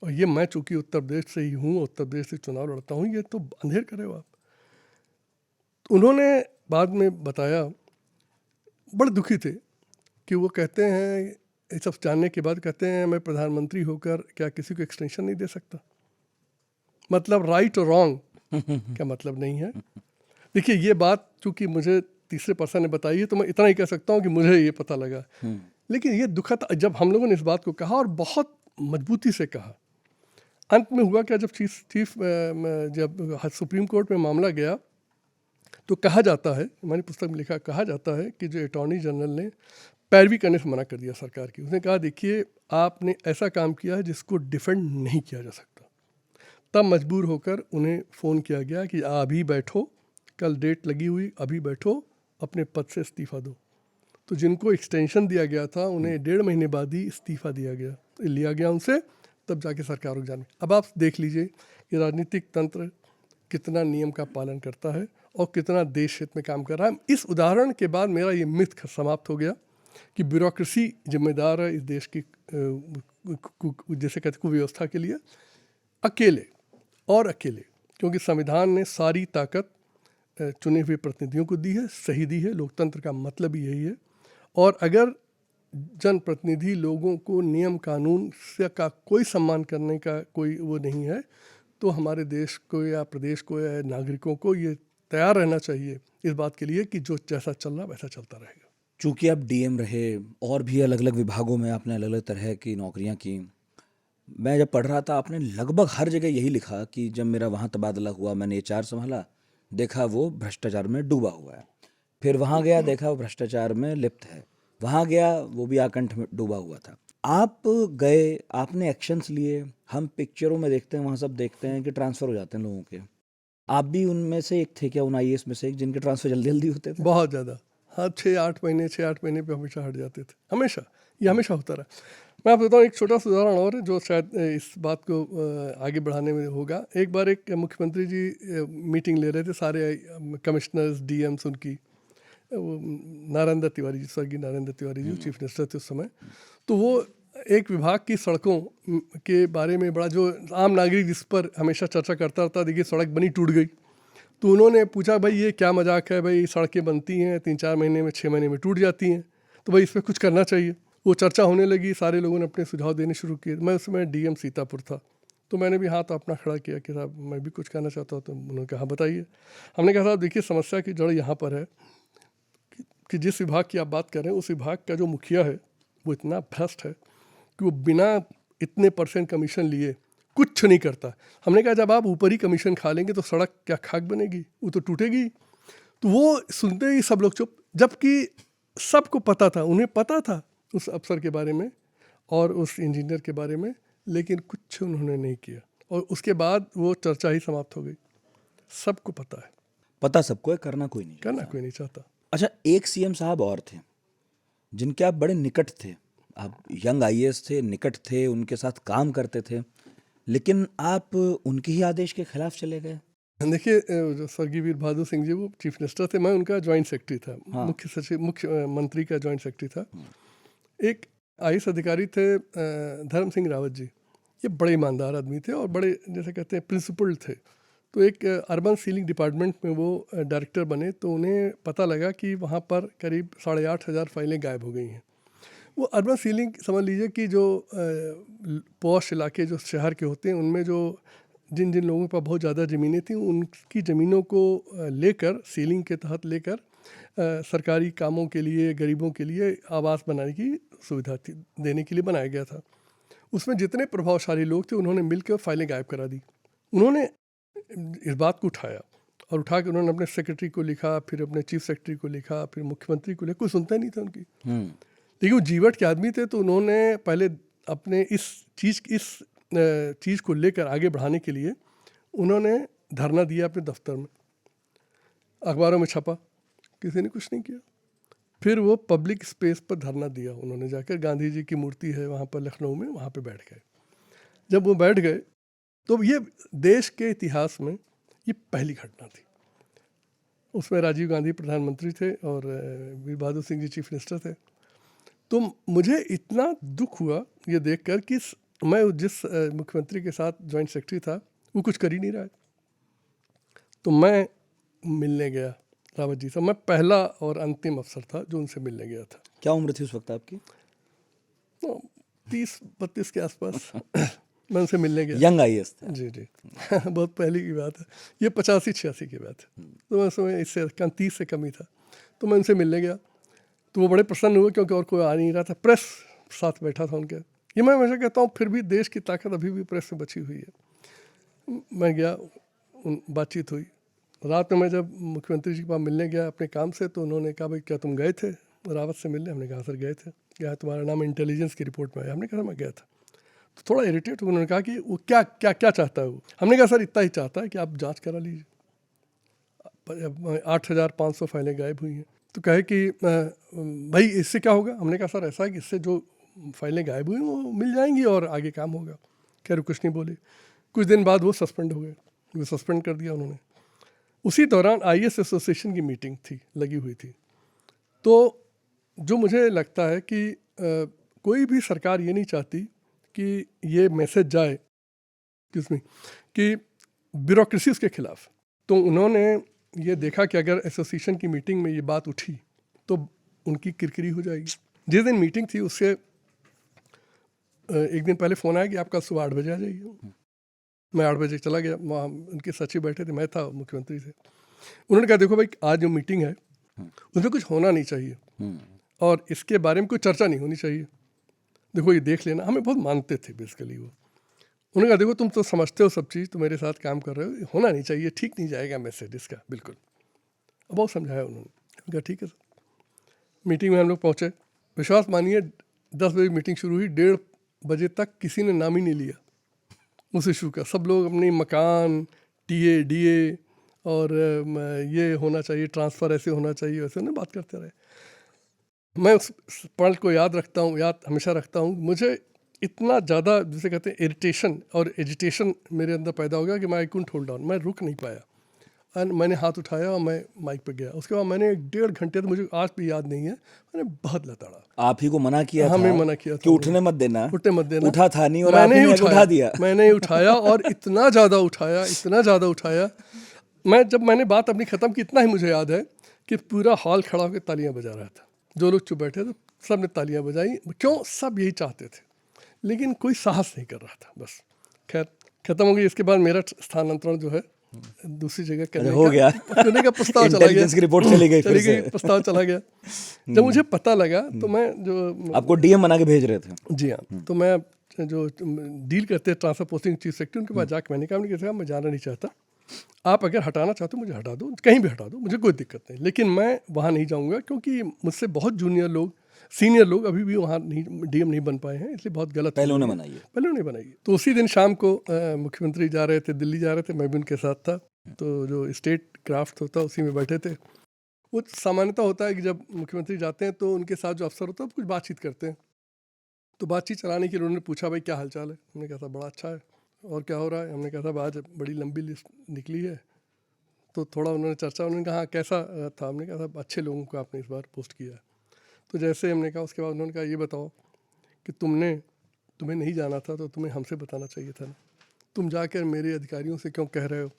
A: और ये मैं चूँकि उत्तर प्रदेश से ही हूँ, उत्तर प्रदेश से चुनाव लड़ता हूँ, ये तो अंधेर करे हो आप। तो उन्होंने बाद में बताया, बड़े दुखी थे कि वो कहते हैं, ये सब जानने के बाद कहते हैं मैं प्रधानमंत्री होकर क्या किसी को एक्सटेंशन नहीं दे सकता। मतलब राइट और रॉन्ग क्या मतलब नहीं है। देखिए ये बात चूँकि मुझे तीसरे पर्सन ने बताई है, तो मैं इतना ही कह सकता हूँ कि मुझे ये पता लगा। लेकिन ये दुखद जब हम लोगों ने इस बात को कहा और बहुत मजबूती से कहा, अंत में हुआ क्या, जब जब सुप्रीम कोर्ट में मामला गया तो कहा जाता है, हमारी पुस्तक में लिखा, कहा जाता है कि जो अटॉर्नी जनरल ने पैरवी करने से मना कर दिया सरकार की। उसने कहा देखिए आपने ऐसा काम किया है जिसको डिफेंड नहीं किया जा सकता। तब मजबूर होकर उन्हें फ़ोन किया गया कि अभी बैठो, कल डेट लगी हुई, अभी बैठो, अपने पद से इस्तीफ़ा दो। तो जिनको एक्सटेंशन दिया गया था उन्हें 1.5 महीने बाद ही इस्तीफ़ा लिया गया उनसे, तब जाके सरकार रुक जाने। अब आप देख लीजिए कि राजनीतिक तंत्र कितना नियम का पालन करता है और कितना देश हित में काम कर रहा है। इस उदाहरण के बाद मेरा ये मिथ समाप्त हो गया कि ब्यूरोक्रेसी जिम्मेदार है इस देश की जैसे कहते कुव्यवस्था के लिए, अकेले, क्योंकि संविधान ने सारी ताकत चुने हुए प्रतिनिधियों को दी है, सही दी है। लोकतंत्र का मतलब ही यही है। और अगर जनप्रतिनिधि लोगों को नियम कानून से का कोई सम्मान करने का कोई वो नहीं है, तो हमारे देश को या प्रदेश को या नागरिकों को ये तैयार रहना चाहिए इस बात के लिए कि जो जैसा चल रहा वैसा चलता रहेगा।
B: चूँकि आप डीएम रहे और भी अलग अलग विभागों में आपने अलग अलग तरह की नौकरियां की, मैं जब पढ़ रहा था आपने लगभग हर जगह यही लिखा कि जब मेरा वहाँ तबादला हुआ, मैंने एचआर संभाला, देखा वो भ्रष्टाचार में डूबा हुआ है, फिर वहाँ गया देखा वो भ्रष्टाचार में लिप्त है, वहाँ गया वो भी आकंठ में डूबा हुआ था। आप गए, आपने एक्शंस लिए, हम पिक्चरों में देखते हैं, वहाँ सब देखते हैं कि ट्रांसफ़र हो जाते हैं लोगों के। आप भी उनमें से एक थे क्या, उन आईएएस में से एक जिनके ट्रांसफ़र जल्दी जल्दी होते थे?
A: बहुत ज़्यादा, हाँ, 6-8 महीने पे हमेशा हट जाते थे, हमेशा, ये हमेशा होता रहा। मैं आपको बताऊँ एक छोटा सा उदाहरण और जो शायद इस बात को आगे बढ़ाने में होगा। एक बार एक मुख्यमंत्री जी मीटिंग ले रहे थे, सारे कमिश्नर्स, डीएम्स उनकी, नारायण दत्त तिवारी जी, स्वर्गीय नारायण दत्त तिवारी जी चीफ मिनिस्टर थे उस समय। तो वो एक विभाग की सड़कों के बारे में बड़ा, जो आम नागरिक जिस पर हमेशा चर्चा करता रहता, देखिए सड़क बनी टूट गई, तो उन्होंने पूछा भाई ये क्या मजाक है, भाई सड़कें बनती हैं 3-4 महीने में, 6 महीने में टूट जाती हैं, तो भाई इस पर कुछ करना चाहिए। वो चर्चा होने लगी, सारे लोगों ने अपने सुझाव देने शुरू किए। मैं उसमें डीएम सीतापुर था, तो मैंने भी हाथ अपना खड़ा किया कि साहब मैं भी कुछ कहना चाहता हूँ। तो उन्होंने कहा बताइए। हमने कहा साहब देखिए समस्या की जड़ यहाँ पर है कि जिस विभाग की आप बात कर रहे हैं उस विभाग का जो मुखिया है वो इतना भ्रष्ट है कि वो बिना इतने % कमीशन लिए कुछ नहीं करता। हमने कहा जब आप ऊपरी कमीशन खा लेंगे तो सड़क क्या खाक बनेगी, वो तो टूटेगी। तो वो सुनते ही सब लोग चुप, जबकि सबको पता था, उन्हें पता था उस अफसर के बारे में और उस इंजीनियर के बारे में, लेकिन कुछ उन्होंने नहीं किया और उसके बाद वो चर्चा ही समाप्त हो गई। सबको पता है,
B: पता सबको है, करना कोई नहीं
A: करना
B: चाहता।
A: कोई नहीं चाहता।
B: अच्छा, एक सीएम साहब और थे जिनके आप बड़े निकट थे, आप यंग आईएएस थे, निकट थे, उनके साथ काम करते थे, लेकिन आप उनके ही आदेश के खिलाफ चले गए।
A: देखिए जो स्वर्गीय वीर बहादुर सिंह जी वो चीफ मिनिस्टर थे, मैं उनका जॉइंट सेक्रेटरी था,
B: हाँ।
A: मुख्य सचिव, मुख्य मंत्री का जॉइंट सेक्रेटरी था। एक आईएएस अधिकारी थे धर्म सिंह रावत जी, ये बड़े ईमानदार आदमी थे और बड़े जैसे कहते हैं प्रिंसिपल्ड थे। तो एक अर्बन सीलिंग डिपार्टमेंट में वो डायरेक्टर बने, तो उन्हें पता लगा कि वहाँ पर करीब 8,500 फाइलें गायब हो गई हैं। वो अर्बन सीलिंग समझ लीजिए कि जो पॉश इलाके जो शहर के होते हैं उनमें जो जिन जिन लोगों के पास बहुत ज़्यादा ज़मीनें थी उनकी ज़मीनों को लेकर, सीलिंग के तहत लेकर सरकारी कामों के लिए, गरीबों के लिए आवास बनाने की सुविधा थी, देने के लिए बनाया गया था। उसमें जितने प्रभावशाली लोग थे उन्होंने मिलकर फाइलें गायब करा दी। उन्होंने इस बात को उठाया और उठा के उन्होंने अपने सेक्रेटरी को लिखा, फिर अपने चीफ सेक्रेटरी को लिखा, फिर मुख्यमंत्री को लिखा, कोई सुनता ही नहीं था उनकी। लेकिन वो जीवट के आदमी थे, तो उन्होंने पहले अपने इस चीज़ को लेकर आगे बढ़ाने के लिए उन्होंने धरना दिया अपने दफ्तर में, अखबारों में छपा, किसी ने कुछ नहीं किया। फिर वो पब्लिक स्पेस पर धरना दिया उन्होंने, जाकर गांधी जी की मूर्ति है वहाँ पर लखनऊ में, वहाँ पे बैठ गए। जब वो बैठ गए तो ये देश के इतिहास में ये पहली घटना थी। उसमें राजीव गांधी प्रधानमंत्री थे और वीर बहादुर सिंह जी चीफ मिनिस्टर थे। तो मुझे इतना दुख हुआ ये देखकर कि मैं जिस मुख्यमंत्री के साथ जॉइंट सेक्रेटरी था वो कुछ कर ही नहीं रहा है। तो मैं मिलने गया रावत जी से, मैं पहला और अंतिम अफसर था जो उनसे मिलने गया था।
B: क्या उम्र थी उस वक्त आपकी?
A: 30-32 के आसपास मैं उनसे मिलने गया।
B: यंग आईएएस थे।
A: जी जी बहुत पहले की बात है, ये 85-86 की बात है। तो मैं उसमें इससे 30 से कम ही था। तो मैं उनसे मिलने गया तो वो बड़े प्रसन्न हुए क्योंकि और कोई आ नहीं रहा था, प्रेस साथ बैठा था उनके। ये मैं हमेशा कहता हूँ फिर भी देश की ताकत अभी भी प्रेस में बची हुई है। मैं गया, बातचीत हुई। रात में मैं जब मुख्यमंत्री जी के पास मिलने गया अपने काम से, तो उन्होंने कहा भाई क्या तुम गए थे रावत से मिलने? हमने कहा सर गए थे। क्या तुम्हारा नाम इंटेलिजेंस की रिपोर्ट में आया? हमने कहा मैं गया था। तो थोड़ा इरिटेट हुआ, उन्होंने कहा कि वो क्या क्या क्या चाहता है वो? हमने कहा सर इतना ही चाहता है कि आप जांच करा लीजिए, 8,500 फाइलें गायब हुई हैं। तो कहे कि भाई इससे क्या होगा? हमने कहा सर ऐसा है कि इससे जो फाइलें गायब हुई वो मिल जाएंगी और आगे काम होगा। कह रहे कुछ नहीं बोले। कुछ दिन बाद वो सस्पेंड हो गए, वो सस्पेंड कर दिया उन्होंने। उसी दौरान आईएएस एसोसिएशन की मीटिंग थी, लगी हुई थी। तो जो मुझे लगता है कि कोई भी सरकार ये नहीं चाहती कि ये मैसेज जाए किसमें कि ब्यूरोक्रेसी उसके खिलाफ। तो उन्होंने ये देखा कि अगर एसोसिएशन की मीटिंग में ये बात उठी तो उनकी किरकिरी हो जाएगी। जिस दिन मीटिंग थी उससे एक दिन पहले फ़ोन आया कि आप कल सुबह 8 बजे आ जाइए। मैं 8 बजे चला गया, वहाँ उनके सचिव बैठे थे, मैं था, मुख्यमंत्री थे। उन्होंने कहा देखो भाई आज जो मीटिंग है उसमें कुछ होना नहीं चाहिए और इसके बारे में कोई चर्चा नहीं होनी चाहिए। देखो ये देख लेना। हमें बहुत मानते थे बेसिकली वो। उन्होंने कहा देखो तुम तो समझते हो सब चीज़, तो मेरे साथ काम कर रहे हो, होना नहीं चाहिए, ठीक नहीं जाएगा मैसेज इसका बिल्कुल। अब बहुत समझाया उन्होंने। कहा ठीक है सर। मीटिंग में हम लोग पहुँचे। विश्वास मानिए 10 बजे मीटिंग शुरू हुई, 1:30 बजे तक किसी ने नाम ही नहीं लिया उस इशू का। सब लोग अपनी मकान, टीए, डीए और ये होना चाहिए, ट्रांसफ़र ऐसे होना चाहिए, वैसे उन्हें बात करते रहे। मैं उस पल को याद हमेशा रखता हूँ। मुझे इतना ज़्यादा जिसे कहते हैं इरिटेशन और एजिटेशन मेरे अंदर पैदा हो गया कि मैं आई कुडंट होल्ड ऑन, मैं रुक नहीं पाया। और मैंने हाथ उठाया और मैं माइक पे गया। उसके बाद मैंने 1.5 घंटे, तो मुझे आज भी याद नहीं है, मैंने बहुत लताड़ा।
B: आप ही को मना किया
A: हमें
B: था
A: मना किया
B: कि
A: था
B: उठने मत देना,
A: उठने मत देना।
B: उठा था नहीं और
A: मैंने
B: आप ही
A: ही
B: ने उठा दिया।
A: मैंने ही उठाया और इतना ज़्यादा उठाया, इतना ज़्यादा उठाया। जब मैंने बात अपनी ख़त्म की, इतना ही मुझे याद है कि पूरा हॉल खड़ा होकर तालियां बजा रहा था। जो लोग चुप बैठे थे सब ने तालियां बजाई। क्यों? सब यही चाहते थे, लेकिन कोई साहस नहीं कर रहा था। बस खैर ख़त्म हो गई। इसके बाद मेरा स्थानांतरण जो है दूसरी जगह
B: हो गया।
A: करने का प्रस्ताव चला गया।
B: इंटेलिजेंस की रिपोर्ट चली गई, फिर से
A: प्रस्ताव चला गया। जब मुझे पता लगा तो मैं जो
B: आपको डीएम बना के भेज रहे थे।
A: जी हाँ, तो मैं जो डील करते हैं ट्रांसफर पोस्टिंग चीफ सेक्रेटरी, उनके पास जाकर मैंने कहा, कहा मैं जाना नहीं चाहता, आप अगर हटाना चाहते हो मुझे हटा दो, कहीं भी हटा दो, मुझे कोई दिक्कत नहीं, लेकिन मैं वहाँ नहीं जाऊँगा, क्योंकि मुझसे बहुत जूनियर लोग, सीनियर लोग अभी भी वहाँ नहीं, डीएम नहीं बन पाए हैं, इसलिए बहुत गलत।
B: पहले उन्हें बनाइए,
A: पहले उन्हें बनाइए। तो उसी दिन शाम को मुख्यमंत्री जा रहे थे, दिल्ली जा रहे थे, मैं भी उनके साथ था। तो जो स्टेट क्राफ्ट होता है उसी में बैठे थे। वो सामान्यतः होता है कि जब मुख्यमंत्री जाते हैं तो उनके साथ जो अफसर होता है कुछ बातचीत करते हैं। तो बातचीत चलाने के लिए उन्होंने पूछा, भाई क्या हालचाल है? हमने कहा था बड़ा अच्छा है, और क्या हो रहा है? हमने कहा था आज बड़ी लंबी लिस्ट निकली है। तो थोड़ा उन्होंने चर्चा, उन्होंने कहा कैसा था? हमने कहा था अच्छे लोगों को आपने इस बार पोस्ट किया है। तो जैसे हमने कहा, उसके बाद उन्होंने कहा ये बताओ कि तुम्हें नहीं जाना था तो तुम्हें हमसे बताना चाहिए था ना, तुम जाकर मेरे अधिकारियों से क्यों कह रहे हो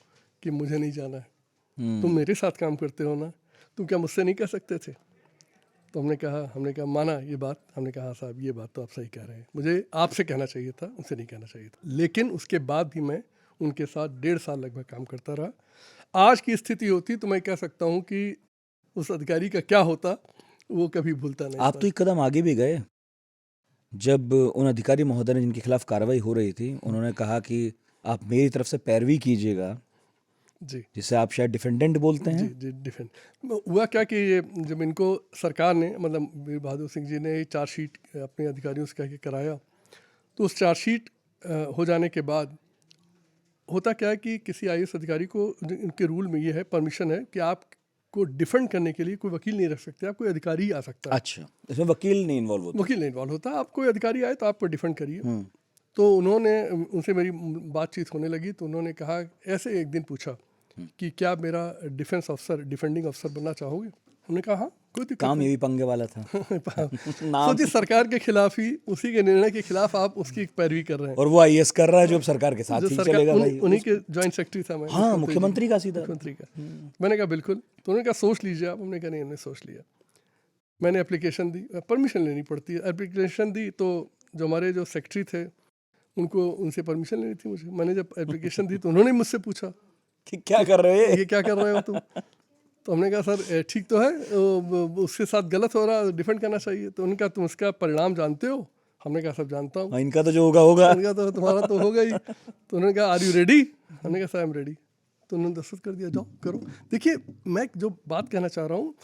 A: कि मुझे नहीं जाना है? तुम मेरे साथ काम करते हो ना, तुम क्या मुझसे नहीं कह सकते थे? तो हमने कहा माना ये बात। हमने कहा हाँ साहब, ये बात तो आप सही कह रहे हैं, मुझे आपसे कहना चाहिए था, उनसे नहीं कहना चाहिए था। लेकिन उसके बाद भी मैं उनके साथ 1.5 साल लगभग काम करता रहा। आज की स्थिति होती तो मैं कह सकता हूँ कि उस अधिकारी का क्या होता वो कभी भूलता नहीं।
B: आप तो एक कदम आगे भी गए। जब उन अधिकारी महोदय ने जिनके खिलाफ कार्रवाई हो रही थी, उन्होंने कहा कि आप मेरी तरफ से पैरवी कीजिएगा,
A: जी,
B: जिसे आप शायद डिफेंडेंट बोलते हैं।
A: जी डिफेंड हुआ क्या कि ये जब इनको सरकार ने, मतलब वीर बहादुर सिंह जी ने चार्जशीट अपने अधिकारियों से कह के कराया, तो उस चार्जशीट हो जाने के बाद होता क्या है कि किसी आईएएस अधिकारी को, इनके रूल में ये है, परमिशन है कि आपको डिफेंड करने के लिए कोई वकील नहीं रख सकते, आप कोई अधिकारी ही आ सकता है।
B: अच्छा, इसमें वकील नहीं इन्वॉल्व होता?
A: वकील नहीं इन्वॉल्व होता, आप कोई अधिकारी आए तो आपको डिफेंड करिए। तो उन्होंने, उनसे मेरी बातचीत होने लगी, तो उन्होंने कहा, ऐसे एक दिन पूछा कि क्या मेरा डिफेंडिंग अफसर बनना चाहोगे? हमने कहा हाँ, कोई दिक्कत
B: काम
A: नहीं।
B: ये भी पंगे वाला था।
A: सोचिए, सरकार के खिलाफ ही, उसी के निर्णय के खिलाफ आप उसकी पैरवी कर रहे हैं।
B: और वो आईएएस कर रहा है जो अब सरकार के साथ
A: जो
B: ही
A: सरकार,
B: चलेगा भाई।
A: उन्हीं के जॉइंट सेक्रेटरी था मैं।
B: हाँ, मुख्यमंत्री का सीधा।
A: मुख्यमंत्री का। मैंने कहा बिल्कुल। तो उन्होंने कहा सोच लीजिए आप। हमने कहा नहीं, हमने सोच लिया। मैंने एप्लीकेशन दी, परमिशन लेनी पड़ती है। एप्लीकेशन दी तो जो हमारे जो सेक्रेटरी थे उनसे परमिशन लेनी थी मुझे। मैंने जब एप्लीकेशन दी तो उन्होंने मुझसे पूछा
B: कि क्या कर रहे हो,
A: ये क्या कर रहे हो तुम? तो हमने कहा सर ठीक तो है, उसके साथ गलत हो रहा, डिफेंड करना चाहिए। तो उनका तुम इसका परिणाम जानते हो? हमने कहा सब जानता हूँ।
B: इनका तो जो होगा होगा।
A: उनका तो तुम्हारा तो होगा ही। तो उन्होंने कहा आर यू रेडी? हमने कहा सर आई एम रेडी। तो उन्होंने दस्तखत कर दिया, जाओ करो। देखिए, मैं जो बात कहना चाह रहा हूँ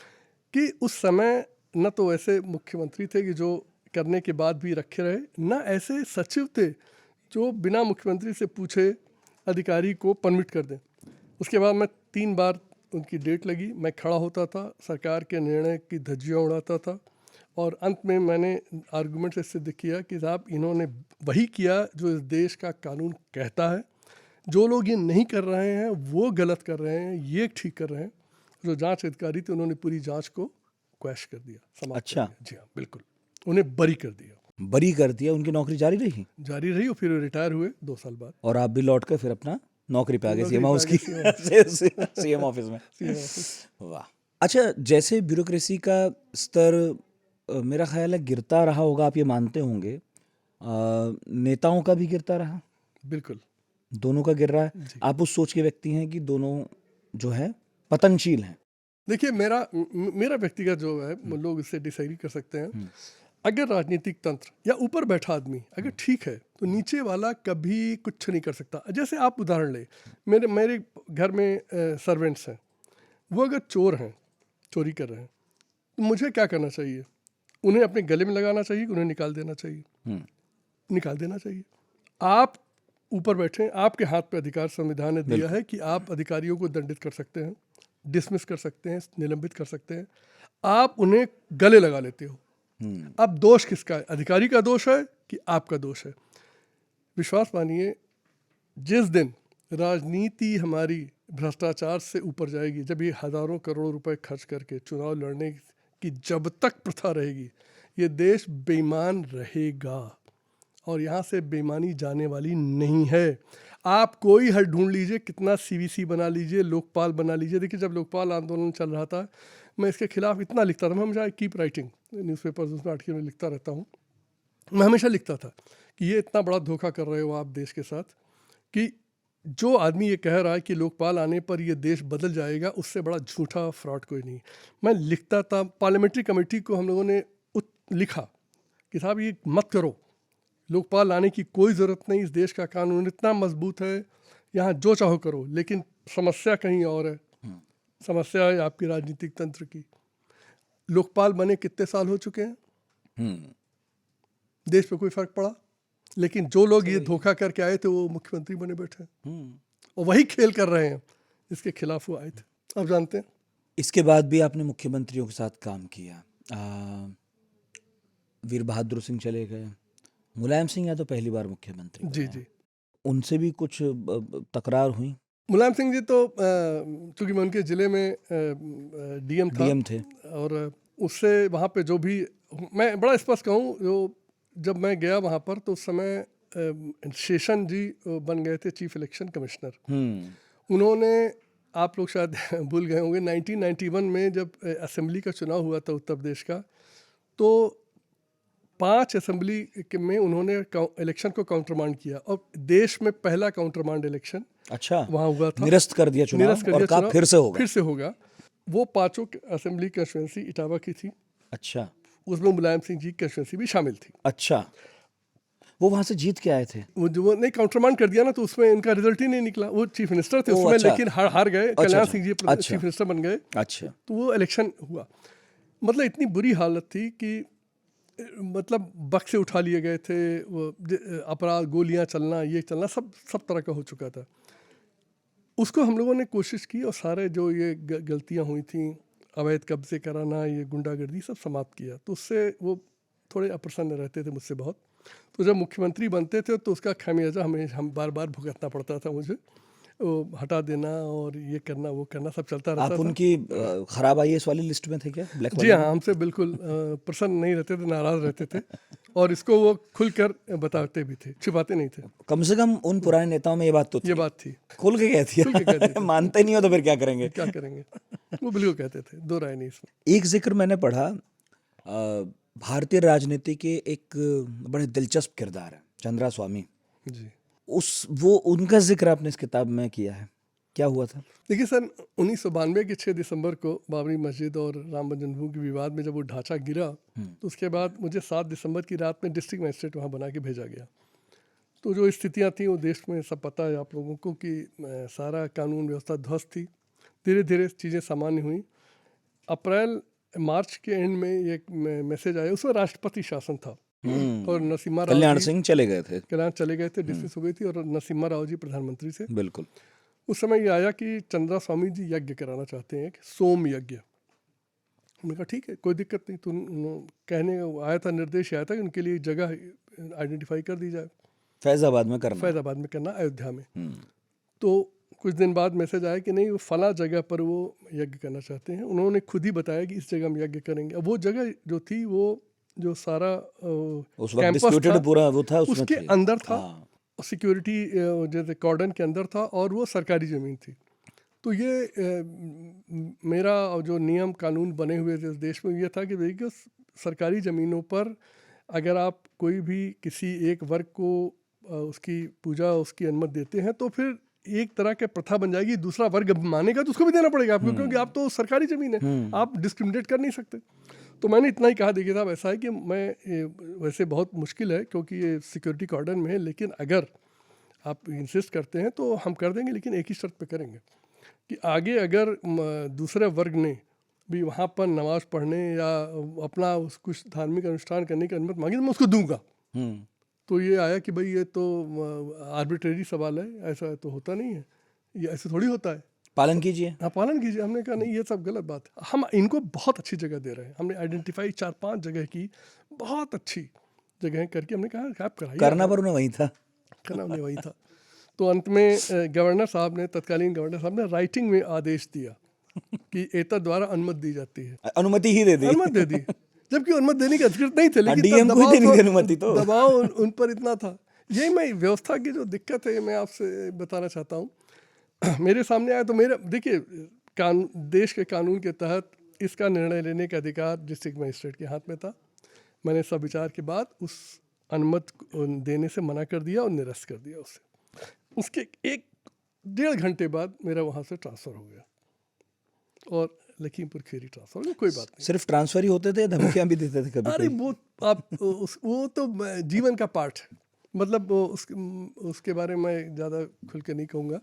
A: कि उस समय न तो ऐसे मुख्यमंत्री थे कि जो करने के बाद भी रखे रहे, न ऐसे सचिव थे जो बिना मुख्यमंत्री से पूछे अधिकारी को परमिट कर दें। उसके बाद मैं 3 बार उनकी डेट लगी, मैं खड़ा होता था, सरकार के निर्णय की धज्जियाँ उड़ाता था, और अंत में मैंने आर्गूमेंट से सिद्ध किया कि साहब इन्होंने वही किया जो इस देश का कानून कहता है। जो लोग ये नहीं कर रहे हैं वो गलत कर रहे हैं, ये ठीक कर रहे हैं। जो जांच अधिकारी थे उन्होंने पूरी जांच को क्वैश कर दिया, समाप्त
B: अच्छा।
A: कर दिया। जी हाँ, बिल्कुल, उन्हें बरी कर दिया।
B: बरी कर दिया, उनकी नौकरी जारी रही?
A: जारी रही, और फिर रिटायर हुए 2 साल बाद।
B: और आप भी लौट कर फिर अपना नौकरी पे आ गए
A: नौकरी
B: सीएम
A: पे आ
B: हाउस
A: गए,
B: की सीएम ऑफिस में। वाह। अच्छा, जैसे ब्यूरोक्रेसी का स्तर मेरा ख्याल है गिरता रहा होगा, आप ये मानते होंगे, नेताओं का भी गिरता रहा?
A: बिल्कुल,
B: दोनों का गिर रहा है। आप उस सोच के व्यक्ति हैं कि दोनों जो है पतनशील हैं?
A: देखिए, मेरा व्यक्तिगत जो है, लोग इससे डिसएग्री कर सकते हैं। अगर राजनीतिक तंत्र या ऊपर बैठा आदमी अगर ठीक है तो नीचे वाला कभी कुछ नहीं कर सकता। जैसे आप उदाहरण ले, मेरे घर में सर्वेंट्स हैं, वो अगर चोर हैं, चोरी कर रहे हैं, तो मुझे क्या करना चाहिए? उन्हें अपने गले में लगाना चाहिए, उन्हें निकाल देना चाहिए? निकाल देना चाहिए। आप ऊपर बैठे, आपके हाथ पे अधिकार संविधान ने दिया है कि आप अधिकारियों को दंडित कर सकते हैं, डिसमिस कर सकते हैं, निलंबित कर सकते हैं। आप उन्हें गले लगा लेते हो। अब दोष किसका है? अधिकारी का दोष है कि आपका दोष है? विश्वास मानिए, जिस दिन राजनीति हमारी भ्रष्टाचार से ऊपर जाएगी, जब ये हज़ारों करोड़ रुपए खर्च करके चुनाव लड़ने की जब तक प्रथा रहेगी, ये देश बेईमान रहेगा और यहाँ से बेईमानी जाने वाली नहीं है। आप कोई हल ढूंढ लीजिए, कितना सीवीसी बना लीजिए, लोकपाल बना लीजिए। देखिए, जब लोकपाल आंदोलन चल रहा था, मैं इसके खिलाफ इतना लिखता था। मैं हमेशा कीप राइटिंग, न्यूज़पेपर्स उसमें आर्टिकल में लिखता रहता हूँ। मैं हमेशा लिखता था कि ये इतना बड़ा धोखा कर रहे हो आप देश के साथ, कि जो आदमी ये कह रहा है कि लोकपाल आने पर ये देश बदल जाएगा, उससे बड़ा झूठा फ्रॉड कोई नहीं। मैं लिखता था, पार्लियामेंट्री कमेटी को हम लोगों ने लिखा कि साहब ये मत करो, लोकपाल लाने की कोई ज़रूरत नहीं, इस देश का कानून इतना मजबूत है, यहाँ जो चाहो करो। लेकिन समस्या कहीं और है, समस्या है आपकी राजनीतिक तंत्र की। लोकपाल बने कितने साल हो चुके हैं, देश पे कोई फर्क पड़ा? लेकिन जो लोग ये धोखा करके आए थे वो मुख्यमंत्री बने बैठे और वही खेल कर रहे हैं, इसके खिलाफ वो आए थे। आप जानते हैं,
B: इसके बाद भी आपने मुख्यमंत्रियों के साथ काम किया। वीर बहादुर सिंह चले गए, मुलायम सिंह यादव पहली बार मुख्यमंत्री
A: जी
B: बने।
A: जी।
B: उनसे भी कुछ तकरार हुई?
A: मुलायम सिंह जी तो चूँकि मैं उनके ज़िले में डीएम था,
B: डीएम थे।
A: और उससे वहाँ पे जो भी, मैं बड़ा स्पष्ट कहूँ, जो जब मैं गया वहाँ पर तो उस समय शेषन जी बन गए थे चीफ इलेक्शन कमिश्नर। उन्होंने, आप लोग शायद भूल गए होंगे, 1991 में जब असेंबली का चुनाव हुआ था उत्तर प्रदेश का, तो 5 असेंबली में उन्होंने इलेक्शन को काउंटरमांड किया और देश में पहला काउंटरमांड इलेक्शन
B: अच्छा
A: वहाँ हुआ था।
B: निरस्त कर दिया चुनाव,
A: निरस्त कर
B: और
A: दिया
B: कहा
A: चुनाव,
B: फिर से होगा।
A: फिर से होगा। वो 5 असेंबली कंस्टिट्यूंसी इटावा की थी।
B: अच्छा,
A: उसमें मुलायम सिंह जी की कंस्टिट्यूंसी भी शामिल थी।
B: अच्छा, वो वहां से जीत के आए थे?
A: वो जो नहीं काउंटरमांड कर दिया ना, तो उसमें इनका रिजल्ट ही नहीं निकला। वो चीफ मिनिस्टर थे उसमें,
B: अच्छा।
A: लेकिन हार गए।
B: अच्छा,
A: कल्याण
B: अच्छा,
A: सिंह जी
B: अच्छा।
A: चीफ मिनिस्टर बन गए,
B: अच्छा,
A: तो वो इलेक्शन हुआ। मतलब इतनी बुरी हालत थी कि मतलब बक्से उठा लिए गए थे, वो अपराध, गोलियां चलना, ये चलना, सब तरह का हो चुका था। उसको हम लोगों ने कोशिश की और सारे जो ये गलतियां हुई थी, अवैध कब्जे कराना, ये गुंडागर्दी, सब समाप्त किया। तो उससे वो थोड़े अप्रसन्न रहते थे मुझसे बहुत। तो जब मुख्यमंत्री बनते थे तो उसका खामियाजा हम बार बार भुगतना पड़ता था मुझे। वो हटा देना और ये करना वो करना सब चलता रहता
B: आप
A: था।
B: उनकी खराब आईएएस वाली लिस्ट में थे क्या? ब्लैक
A: जी हाँ, हमसे बिल्कुल प्रसन्न नहीं रहते थे, नाराज़ रहते थे, और इसको वो खुलकर बताते भी थे, छिपाते नहीं थे।
B: कम से कम उन पुराने नेताओं में ये बात तो थी।
A: ये बात थी,
B: खुल के कहती
A: खुल के कहते
B: है
A: थे।
B: मानते नहीं हो तो फिर क्या करेंगे?
A: क्या करेंगे, वो बिल्कुल कहते थे, दो राय नहीं इसमें।
B: एक जिक्र मैंने पढ़ा, भारतीय राजनीति के एक बड़े दिलचस्प किरदार है चंद्रा स्वामी,
A: जी,
B: वो उनका जिक्र आपने इस किताब में किया है। क्या हुआ था?
A: देखिए, सन 1992 के 6 दिसंबर को बाबरी मस्जिद और राम जन्मभूमि के विवाद में जब वो ढांचा गिरा, तो उसके बाद मुझे 7 दिसंबर की रात में डिस्ट्रिक्ट मजिस्ट्रेट वहाँ बना के भेजा गया। तो जो स्थितियाँ थी वो देश में सब पता है आप लोगों को कि सारा कानून व्यवस्था ध्वस्त थी। धीरे धीरे चीज़ें सामान्य हुई। मार्च के एंड में एक मैसेज आया, उसमें राष्ट्रपति शासन था और नरसिम्हा राव
B: कल्याण
A: जी
B: सिंह चले गए थे।
A: कल्याण चले गए थे, डिसमिस हो गई थी, और नरसिम्हा राव जी प्रधानमंत्री थे।
B: बिल्कुल।
A: उस समय ये आया कि चंद्रा स्वामी जी यज्ञ कराना चाहते हैं, सोम यज्ञ। हमने कहा ठीक है, कोई दिक्कत नहीं। तो कहने आया था, निर्देश आया था कि उनके लिए जगह आइडेंटिफाई कर दी जाए।
B: फैजाबाद में करना।
A: फैजाबाद में करना, अयोध्या में। तो कुछ दिन बाद मैसेज आया कि नहीं, वो फला जगह पर वो यज्ञ करना चाहते हैं। उन्होंने खुद ही बताया कि इस जगह हम यज्ञ करेंगे। अब वो जगह जो थी, वो जो सारा
B: उस वक्त
A: कैंपस
B: डिस्प्यूटेड
A: था,
B: पूरा वो था, उसमें
A: उसके
B: थे।
A: अंदर था।
B: हाँ।
A: सिक्योरिटी जैसे कॉर्डन के अंदर था, और वो सरकारी ज़मीन थी। तो ये मेरा जो नियम कानून बने हुए थे इस देश में, ये था कि देखिए, सरकारी ज़मीनों पर अगर आप कोई भी किसी एक वर्ग को उसकी पूजा, उसकी अनुमति देते हैं, तो फिर एक तरह के प्रथा बन जाएगी, दूसरा वर्ग मानेगा तो उसको भी देना पड़ेगा आपको, क्योंकि आप तो सरकारी ज़मीन है, आप डिस्क्रिमिनेट कर नहीं सकते। तो मैंने इतना ही कहा, देखिए साहब, ऐसा है कि मैं वैसे बहुत मुश्किल है क्योंकि ये सिक्योरिटी कॉर्डन में है, लेकिन अगर आप इंसिस्ट करते हैं तो हम कर देंगे, लेकिन एक ही शर्त पे करेंगे कि आगे अगर दूसरे वर्ग ने भी वहाँ पर नमाज पढ़ने या अपना कुछ धार्मिक अनुष्ठान करने की अनुमति मांगी तो मैं उसको दूंगा। तो ये आया कि भाई ये तो आर्बिट्रेरी सवाल है, ऐसा तो होता नहीं है, ये ऐसे थोड़ी होता है,
B: पालन कीजिए।
A: हाँ, पालन कीजिए। हमने कहा नहीं, ये सब गलत बात है। हम इनको बहुत अच्छी जगह दे रहे हैं। हमने आइडेंटिफाई 4-5 जगह की, बहुत अच्छी जगह करके हमने कहा आप कराइए।
B: करना पर उन्हें वही था।
A: करना उन्हें वही था। तो अंत में गवर्नर साहब ने, तत्कालीन गवर्नर साहब ने राइटिंग में आदेश दिया कि एतद द्वारा अनुमति दी जाती है।
B: अनुमति ही दे दी।
A: अनुमति दे दी, जबकि अनुमति देने के अधिकृत नहीं थे, लेकिन
B: डीएम
A: तब
B: को ही देनी थी अनुमति तो।
A: दबाव उन पर इतना था। यही मैं व्यवस्था की जो दिक्कत है मैं आपसे बताना चाहता हूँ। मेरे सामने आया तो मेरा देखिए, देश के कानून के तहत इसका निर्णय लेने का अधिकार डिस्ट्रिक्ट मजिस्ट्रेट के हाथ में था। मैंने सब विचार के बाद उस अनुमति देने से मना कर दिया और निरस्त कर दिया उसे। उसके 1-1.5 घंटे बाद मेरा वहाँ से ट्रांसफ़र हो गया और लखीमपुर खीरी ट्रांसफ़र हो गया। कोई बात नहीं।
B: सिर्फ ट्रांसफर ही होते थे, धमकियां भी देते थे कभी?
A: अरे वो आप वो तो जीवन का पार्ट है। मतलब उसके बारे में मैं ज़्यादा खुल के नहीं कहूँगा।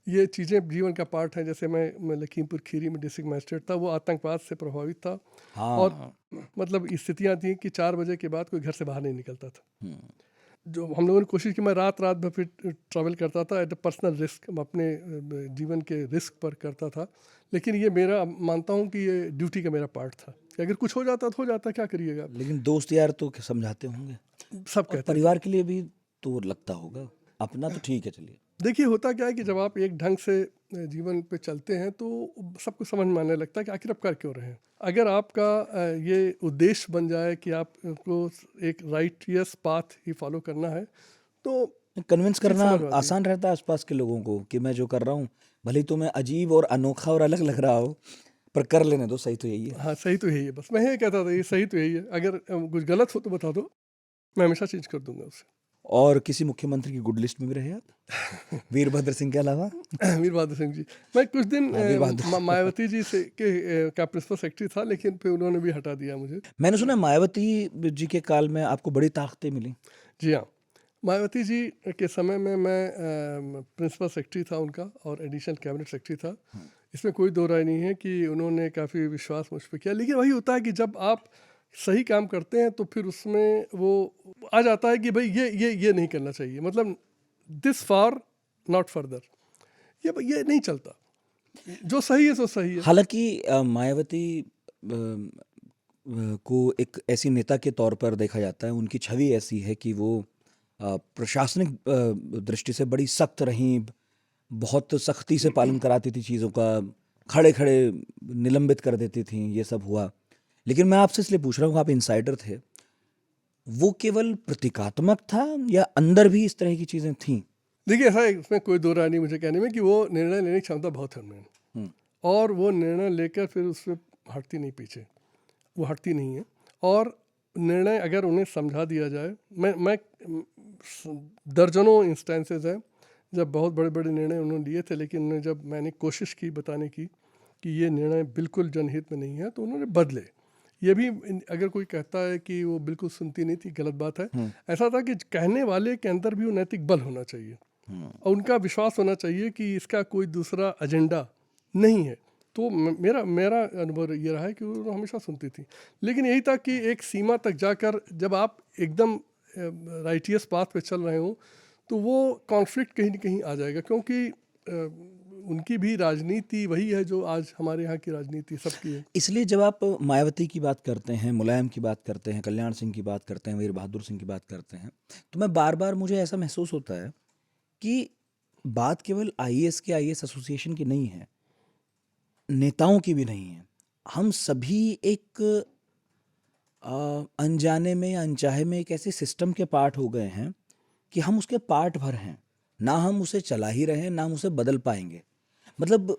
A: ये चीज़ें जीवन का पार्ट है। जैसे मैं लखीमपुर खीरी में डिस्ट्रिक्ट मजिस्ट्रेट था, वो आतंकवाद से प्रभावित था।
B: हाँ।
A: और मतलब स्थितियाँ थी कि 4 बजे के बाद कोई घर से बाहर नहीं निकलता था। जो हम लोगों ने कोशिश की, मैं रात भर फिर ट्रैवल करता था एट अ पर्सनल रिस्क, अपने जीवन के रिस्क पर करता था। लेकिन ये मेरा मानता हूँ कि ये ड्यूटी का मेरा पार्ट था कि अगर कुछ हो जाता तो हो जाता, क्या करिएगा।
B: लेकिन दोस्त यार तो समझाते होंगे,
A: सब कहते हैं।
B: परिवार के लिए भी तो लगता होगा, अपना तो ठीक है। चलिए
A: देखिए, होता क्या है कि जब आप एक ढंग से जीवन पे चलते हैं तो सब कुछ समझ में आने लगता है कि आखिर आप कर क्यों रहे हैं। अगर आपका ये उद्देश्य बन जाए कि आपको एक राइटियस पाथ ही फॉलो करना है तो
B: कन्विंस करना
A: समझ में आती है।
B: आसान रहता है आसपास के लोगों को कि मैं जो कर रहा हूँ भले ही तुम्हें अजीब और अनोखा और अलग लग रहा हो, पर कर लेने दो, सही तो यही है।
A: हाँ, सही तो यही है। बस मैं ये कहता था, ये सही तो यही है। अगर कुछ गलत हो तो बता दो, मैं हमेशा चेंज कर दूंगा उसे।
B: और किसी मुख्यमंत्री की गुड लिस्ट में भी रहे आप वीरभद्र सिंह के अलावा?
A: वीर बहादुर सिंह जी, मैं कुछ दिन
B: वीर बहादुर।
A: मायावती जी से का प्रिंसिपल सेक्रेटरी था, लेकिन फिर उन्होंने भी हटा दिया मुझे।
B: मैंने सुना मायावती जी के काल में आपको बड़ी ताकतें मिली।
A: जी हाँ, मायावती जी के समय में मैं प्रिंसिपल सेक्रेटरी था उनका और एडिशनल कैबिनेट सेक्रेटरी था। इसमें कोई दो राय नहीं है कि उन्होंने काफ़ी विश्वास मुझ पर किया। लेकिन वही होता है कि जब आप सही काम करते हैं तो फिर उसमें वो आ जाता है कि भाई ये नहीं करना चाहिए, मतलब दिस फार नॉट फर्दर, ये नहीं चलता। जो सही है सो सही है।
B: हालांकि मायावती को एक ऐसी नेता के तौर पर देखा जाता है, उनकी छवि ऐसी है कि वो प्रशासनिक दृष्टि से बड़ी सख्त रहीं, बहुत सख्ती से पालन कराती थी चीज़ों का, खड़े खड़े निलंबित कर देती थी, ये सब हुआ। लेकिन मैं आपसे इसलिए पूछ रहा हूँ, आप इनसाइडर थे, वो केवल प्रतीकात्मक था या अंदर भी इस तरह की चीज़ें थीं?
A: देखिए, ऐसा है, इसमें कोई दो राय नहीं मुझे कहने में कि वो निर्णय लेने की क्षमता बहुत है उनमें, और वो निर्णय लेकर फिर उससे हटती नहीं पीछे, वो हटती नहीं है। और निर्णय अगर उन्हें समझा दिया जाए, मैं दर्जनों इंस्टेंसेस हैं जब बहुत बड़े बड़े निर्णय उन्होंने लिए थे, लेकिन उन्हें जब मैंने कोशिश की बताने की कि ये निर्णय बिल्कुल जनहित में नहीं है, तो उन्होंने बदले। ये भी अगर कोई कहता है कि वो बिल्कुल सुनती नहीं थी, गलत बात है। ऐसा था कि कहने वाले के अंदर भी वो नैतिक बल होना चाहिए और उनका विश्वास होना चाहिए कि इसका कोई दूसरा एजेंडा नहीं है। तो मेरा अनुभव ये रहा है कि वो हमेशा सुनती थी। लेकिन यही था कि एक सीमा तक जाकर जब आप एकदम राइटियस पाथ पे चल रहे हो तो वो कॉन्फ्लिक्ट कहीं ना कहीं आ जाएगा, क्योंकि उनकी भी राजनीति वही है जो आज हमारे यहाँ की राजनीति सबकी है।
B: इसलिए जब आप मायावती की बात करते हैं, मुलायम की बात करते हैं, कल्याण सिंह की बात करते हैं, वीर बहादुर सिंह की बात करते हैं, तो मैं बार बार मुझे ऐसा महसूस होता है कि बात केवल आईएएस के आईएएस एसोसिएशन की नहीं है, नेताओं की भी नहीं है। हम सभी एक अनजाने में या अनचाहे में एक ऐसे सिस्टम के पार्ट हो गए हैं कि हम उसके पार्ट भर हैं, ना हम उसे चला ही रहे हैं, ना हम उसे बदल पाएंगे। मतलब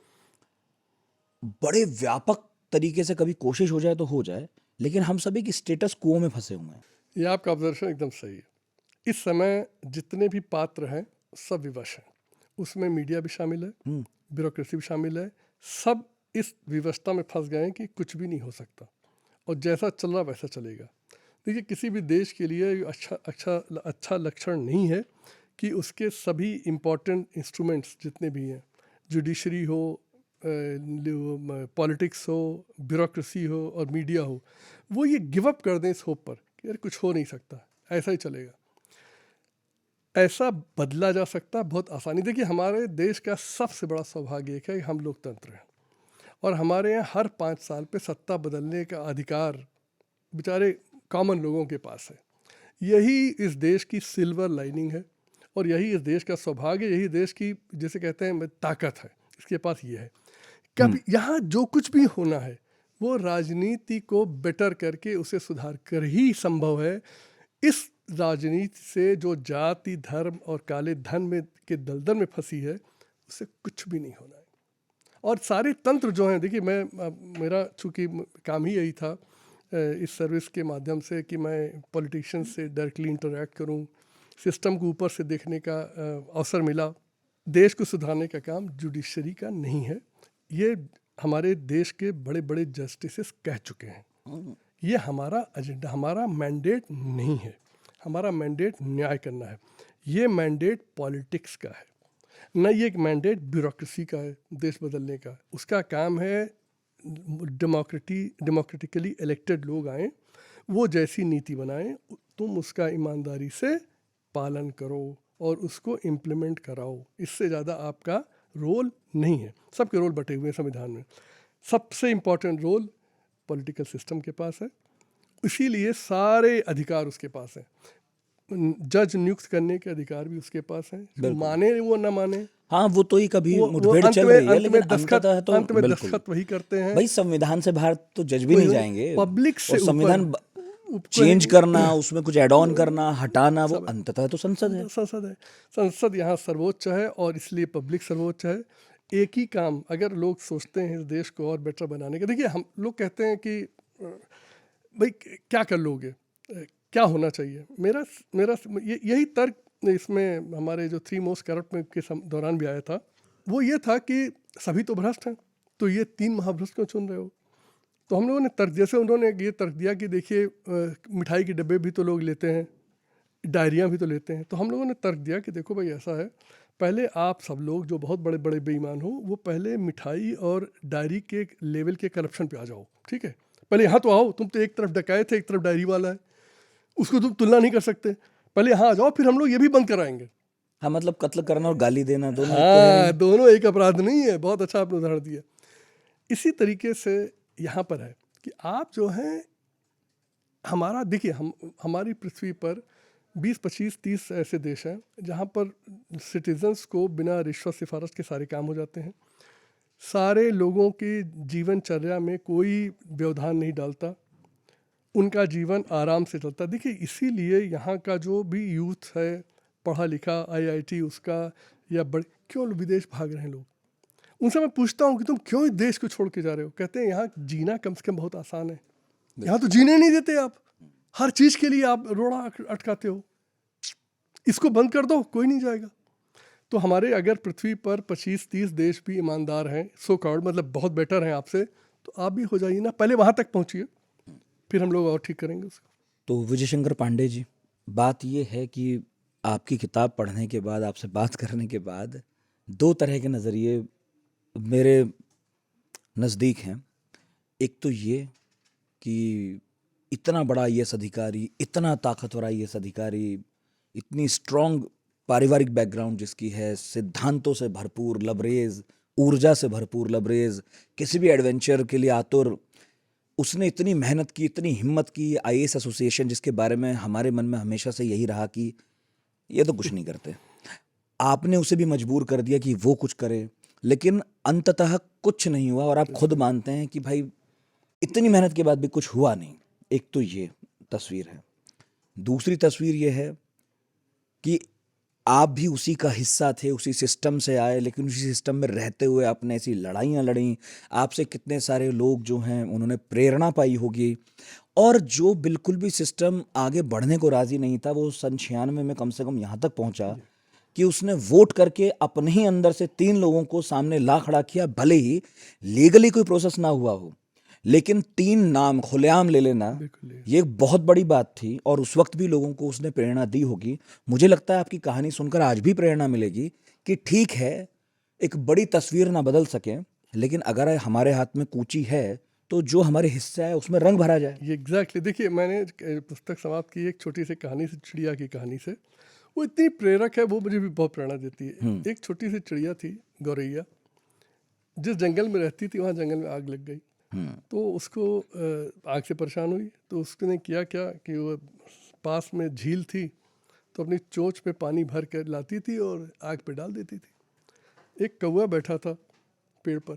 B: बड़े व्यापक तरीके से कभी कोशिश हो जाए तो हो जाए, लेकिन हम सभी की स्टेटस क्वो में फंसे हुए हैं।
A: ये आपका ऑब्जर्वेशन एकदम सही है। इस समय जितने भी पात्र हैं सब विवश हैं, उसमें मीडिया भी शामिल है, ब्यूरोक्रेसी भी शामिल है। सब इस विवशता में फंस गए हैं कि कुछ भी नहीं हो सकता और जैसा चल रहा वैसा चलेगा। देखिए, किसी भी देश के लिए अच्छा लक्षण नहीं है कि उसके सभी इम्पोर्टेंट इंस्ट्रूमेंट्स जितने भी हैं, जुडिशरी हो, पॉलिटिक्स हो, ब्यूरोक्रेसी हो और मीडिया हो, वो ये गिव अप कर दें इस होप पर कि यार कुछ हो नहीं सकता, ऐसा ही चलेगा। ऐसा बदला जा सकता बहुत आसानी। देखिए, हमारे देश का सबसे बड़ा सौभाग्य एक है कि हम लोकतंत्र हैं और हमारे यहाँ हर 5 साल पे सत्ता बदलने का अधिकार बेचारे कॉमन लोगों के पास है। यही इस देश की सिल्वर लाइनिंग है और यही इस देश का सौभाग्य, यही देश की जैसे कहते हैं ताकत है, इसके पास ये है। कभी यहाँ जो कुछ भी होना है वो राजनीति को बेटर करके उसे सुधार कर ही संभव है। इस राजनीति से जो जाति, धर्म और काले धन में के दलदल में फंसी है, उससे कुछ भी नहीं होना है। और सारे तंत्र जो हैं, देखिए मेरा चूँकि काम ही यही था इस सर्विस के माध्यम से कि मैं पॉलिटिशियंस से डायरेक्टली इंटरेक्ट करूं, सिस्टम को ऊपर से देखने का अवसर मिला। देश को सुधारने का काम जुडिशरी का नहीं है, ये हमारे देश के बड़े बड़े जस्टिसेस कह चुके हैं। ये हमारा एजेंडा, हमारा मैंडेट नहीं है। हमारा मैंडेट न्याय करना है, ये मैंडेट पॉलिटिक्स का है, न ये एक मैंडेट ब्यूरोक्रेसी का है देश बदलने का। उसका काम है डेमोक्रेटिकली इलेक्टेड लोग आएँ, वो जैसी नीति बनाएं, तुम उसका ईमानदारी से पालन करो और उसको इम्प्लीमेंट कराओ। इससे ज़्यादा आपका रोल नहीं है। सबके रोल बटे हुए हैं संविधान में। सबसे इम्पोर्टेंट रोल पॉलिटिकल सिस्टम के पास है, इसीलिए सारे अधिकार उसके पास हैं। जज नियुक्त करने के अधिकार भी उसके पास हैं, माने वो न माने।
B: हाँ, वो तो ही कभी मुठभेड़ चल रही है, लेकिन
A: अंत में दस्तखत वही करते हैं।
B: भाई संविधान से बाहर तो जज भी नहीं जाएंगे।
A: पब्लिक से
B: संविधान चेंज करना, उसमें कुछ ऐड ऑन करना, हटाना, वो अंततः तो संसद है।
A: संसद यहाँ सर्वोच्च है और इसलिए पब्लिक सर्वोच्च है। एक ही काम अगर लोग सोचते हैं इस देश को और बेटर बनाने का, देखिए हम लोग कहते हैं कि भाई क्या कर लोगे, क्या होना चाहिए। मेरा यही तर्क इसमें हमारे जो 3 मोस्ट करप्ट में के दौरान भी आया था, वो ये था कि सभी तो भ्रष्ट हैं, तो ये 3 महाभ्रष्ट क्यों चुन रहे हो। तो हम लोगों ने तर्क, जैसे उन्होंने ये तर्क दिया कि देखिए मिठाई के डब्बे भी तो लोग लेते हैं, डायरियाँ भी तो लेते हैं, तो हम लोगों ने तर्क दिया कि देखो भाई ऐसा है, पहले आप सब लोग जो बहुत बड़े बड़े बेईमान हो, वो पहले मिठाई और डायरी के लेवल के करप्शन पे आ जाओ, ठीक है। पहले यहाँ तो आओ, तुम तो एक तरफ डकैत है, एक तरफ डायरी वाला है, उसको तुम तुलना नहीं कर सकते। पहले यहाँ आ जाओ, फिर हम लोग ये भी बंद कराएंगे।
B: हाँ, मतलब कत्ल करना और गाली देना दोनों
A: दोनों एक अपराध नहीं है। बहुत अच्छा आपने उदाहरण दिया। इसी तरीके से यहाँ पर है कि आप जो हैं हमारा, देखिए हमारी पृथ्वी पर 20, 25, 30 ऐसे देश हैं जहाँ पर सिटीजन्स को बिना रिश्वत सिफारिश के सारे काम हो जाते हैं। सारे लोगों की जीवनचर्या में कोई व्यवधान नहीं डालता, उनका जीवन आराम से चलता। देखिए इसीलिए यहाँ का जो भी यूथ है, पढ़ा लिखा, IIT उसका या बड़े, क्यों विदेश भाग रहे हैं लोग। उनसे मैं पूछता हूँ कि तुम क्यों इस देश को छोड़ के जा रहे हो। कहते हैं यहाँ जीना कम से कम बहुत आसान है, यहाँ तो जीने नहीं देते आप, हर चीज़ के लिए आप रोड़ा अटकाते हो, इसको बंद कर दो, कोई नहीं जाएगा। तो हमारे अगर पृथ्वी पर 25-30 देश भी ईमानदार हैं, सो कॉल्ड मतलब बहुत बेटर हैं आपसे, तो आप भी हो जाइए ना, पहले वहाँ तक पहुँचिए, फिर हम लोग और ठीक करेंगे उसको।
B: तो विजय शंकर पांडे जी, बात ये है कि आपकी किताब पढ़ने के बाद, आपसे बात करने के बाद 2 तरह के नज़रिए मेरे नज़दीक हैं। एक तो ये कि इतना बड़ा IAS अधिकारी, इतना ताकतवर IAS अधिकारी, इतनी स्ट्रॉन्ग पारिवारिक बैकग्राउंड जिसकी है, सिद्धांतों से भरपूर, लबरेज, ऊर्जा से भरपूर, लबरेज, किसी भी एडवेंचर के लिए आतुर, उसने इतनी मेहनत की, इतनी हिम्मत की। IAS एसोसिएशन जिसके बारे में हमारे मन में हमेशा से यही रहा कि ये तो कुछ नहीं करते, आपने उसे भी मजबूर कर दिया कि वो कुछ करे, लेकिन अंततः कुछ नहीं हुआ और आप खुद मानते हैं कि भाई इतनी मेहनत के बाद भी कुछ हुआ नहीं। एक तो ये तस्वीर है। दूसरी तस्वीर ये है कि आप भी उसी का हिस्सा थे, उसी सिस्टम से आए, लेकिन उसी सिस्टम में रहते हुए आपने ऐसी लड़ाइयाँ लड़ी, आपसे कितने सारे लोग जो हैं उन्होंने प्रेरणा पाई होगी। और जो बिल्कुल भी सिस्टम आगे बढ़ने को राज़ी नहीं था, वो सन 96 में कम से कम यहाँ तक पहुँचा कि उसने वोट करके अपने ही अंदर से 3 लोगों को सामने ला खड़ा किया। भले ही लीगली कोई प्रोसेस ना हुआ हो, लेकिन 3 नाम खुलेआम ले लेना ये एक बहुत बड़ी बात थी और उस वक्त भी लोगों को उसने प्रेरणा दी होगी। मुझे लगता है आपकी कहानी सुनकर आज भी प्रेरणा मिलेगी कि ठीक है, एक बड़ी तस्वीर ना बदल सके, लेकिन अगर हमारे हाथ में कूची है तो जो हमारे हिस्सा है उसमें रंग भरा जाए।
A: ये एग्जैक्टली। देखिए मैंने पुस्तक समाप्त की एक छोटी सी कहानी से, चिड़िया की कहानी से। वो इतनी प्रेरक है, वो मुझे भी बहुत प्रेरणा देती है। एक छोटी सी चिड़िया थी, गौरैया, जिस जंगल में रहती थी वहाँ जंगल में आग लग गई। तो उसको आग से परेशान हुई, तो उसने किया क्या कि वो पास में झील थी, तो तो अपनी चोंच पे पानी भर कर लाती थी और आग पे डाल देती थी। एक कौवा बैठा था पेड़ पर,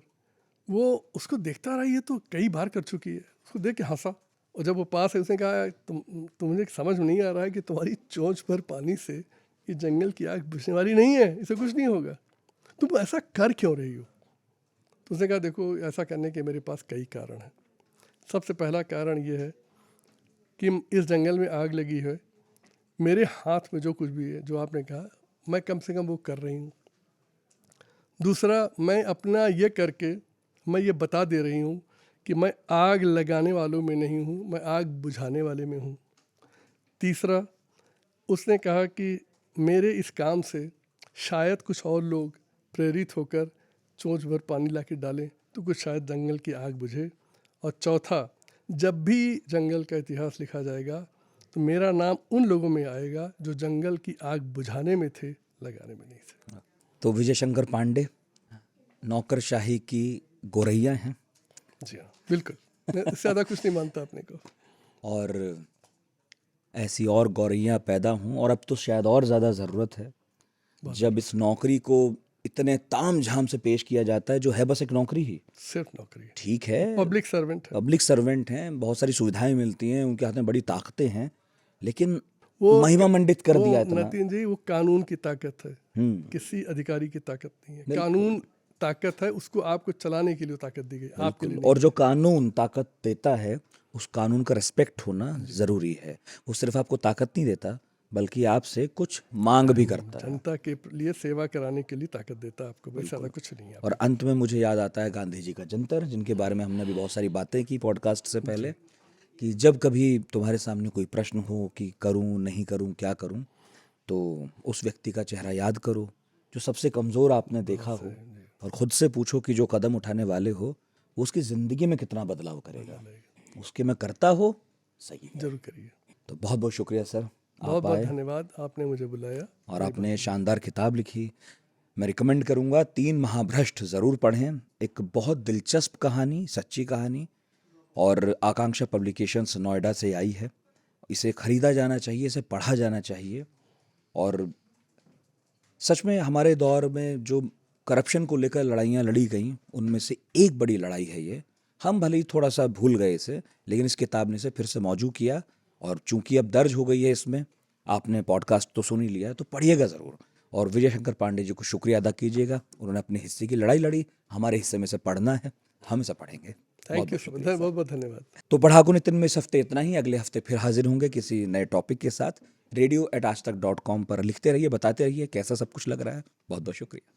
A: वो उसको देखता रहा, ये तो कई बार कर चुकी है। उसको देख के हंसा, और जब वो पास है उसने कहा, तुम मुझे समझ में नहीं आ रहा है कि तुम्हारी चोंच पर पानी से ये जंगल की आग बुझने वाली नहीं है, इसे कुछ नहीं होगा, तुम ऐसा कर क्यों रही हो? तो उसने कहा, देखो ऐसा करने के मेरे पास कई कारण हैं। सबसे पहला कारण ये है कि इस जंगल में आग लगी है, मेरे हाथ में जो कुछ भी है, जो आपने कहा, मैं कम से कम वो कर रही हूँ। दूसरा, मैं अपना ये करके मैं ये बता दे रही हूँ कि मैं आग लगाने वालों में नहीं हूँ, मैं आग बुझाने वाले में हूँ। तीसरा, उसने कहा कि मेरे इस काम से शायद कुछ और लोग प्रेरित होकर चोंच भर पानी ला के डालें तो कुछ शायद जंगल की आग बुझे। और चौथा, जब भी जंगल का इतिहास लिखा जाएगा तो मेरा नाम उन लोगों में आएगा जो जंगल की आग बुझाने में थे, लगाने में नहीं थे।
B: तो विजय शंकर पांडे नौकरशाही की गोरैया हैं।
A: जी हाँ, बिल्कुल, मैं इससे ज़्यादा कुछ नहीं मानता अपने को।
B: और ऐसी और गौरैया पैदा हों, और अब तो शायद और ज़्यादा ज़रूरत है, जब इस नौकरी को इतने ताम झाम से पेश किया जाता है, जो है बस एक नौकरी ही।
A: सिर्फ नौकरी,
B: ठीक है,
A: पब्लिक सर्वेंट है,
B: पब्लिक सर्वेंट हैं, बहुत सारी सुविधाएं मिलती हैं, उनके हाथ में बड़ी ताकतें हैं, लेकिन
A: वो
B: महिमा मंडित कर
A: वो
B: दिया इतना।
A: नितिन जी, वो कानून की ताकत है, किसी अधिकारी की ताकत नहीं है। कानून ताकत है, उसको आपको चलाने के लिए ताकत दी गई, आपके लिए नहीं।
B: और जो कानून ताकत देता है, उस कानून का रिस्पेक्ट होना ज़रूरी है। वो सिर्फ आपको ताकत नहीं देता, बल्कि आपसे कुछ मांग भी करता है।
A: जनता के लिए सेवा कराने के लिए ताकत देता है आपको, बस ज़्यादा कुछ नहीं है।
B: और अंत में मुझे याद आता है गांधी जी का जंतर, जिनके बारे में हमने भी बहुत सारी बातें की पॉडकास्ट से पहले, कि जब कभी तुम्हारे सामने कोई प्रश्न हो कि करूं नहीं करूं क्या करूं, तो उस व्यक्ति का चेहरा याद करो जो सबसे कमज़ोर आपने देखा हो, और ख़ुद से पूछो कि जो कदम उठाने वाले हो वो उसकी ज़िंदगी में कितना बदलाव करेगा। उसके में करता हो, सही है।
A: जरूर करिए।
B: तो बहुत बहुत शुक्रिया सर,
A: बहुत बहुत धन्यवाद, आपने मुझे बुलाया
B: और आपने शानदार किताब लिखी। मैं रिकमेंड करूंगा 3 महाभ्रष्ट ज़रूर पढ़ें। एक बहुत दिलचस्प कहानी, सच्ची कहानी, और आकांक्षा पब्लिकेशंस नोएडा से आई है। इसे खरीदा जाना चाहिए, इसे पढ़ा जाना चाहिए। और सच में हमारे दौर में जो करप्शन को लेकर लड़ाइयाँ लड़ी गई, उनमें से एक बड़ी लड़ाई है ये। हम भले ही थोड़ा सा भूल गए इसे, लेकिन इस किताब ने इसे फिर से मौजू किया, और चूंकि अब दर्ज हो गई है इसमें, आपने पॉडकास्ट तो सुन ही लिया है, तो पढ़िएगा ज़रूर। और विजय शंकर पांडे जी को शुक्रिया अदा कीजिएगा, उन्होंने अपने हिस्से की लड़ाई लड़ी, हमारे हिस्से में से पढ़ना है, हम इसे पढ़ेंगे।
A: थैंक यू, बहुत बहुत धन्यवाद।
B: तो पढ़ाकू नितिन में इस हफ्ते इतना ही। अगले हफ्ते फिर हाजिर होंगे किसी नए टॉपिक के साथ। radio@aajtak.com पर लिखते रहिए, बताते रहिए कैसा सब कुछ लग रहा है। बहुत बहुत शुक्रिया।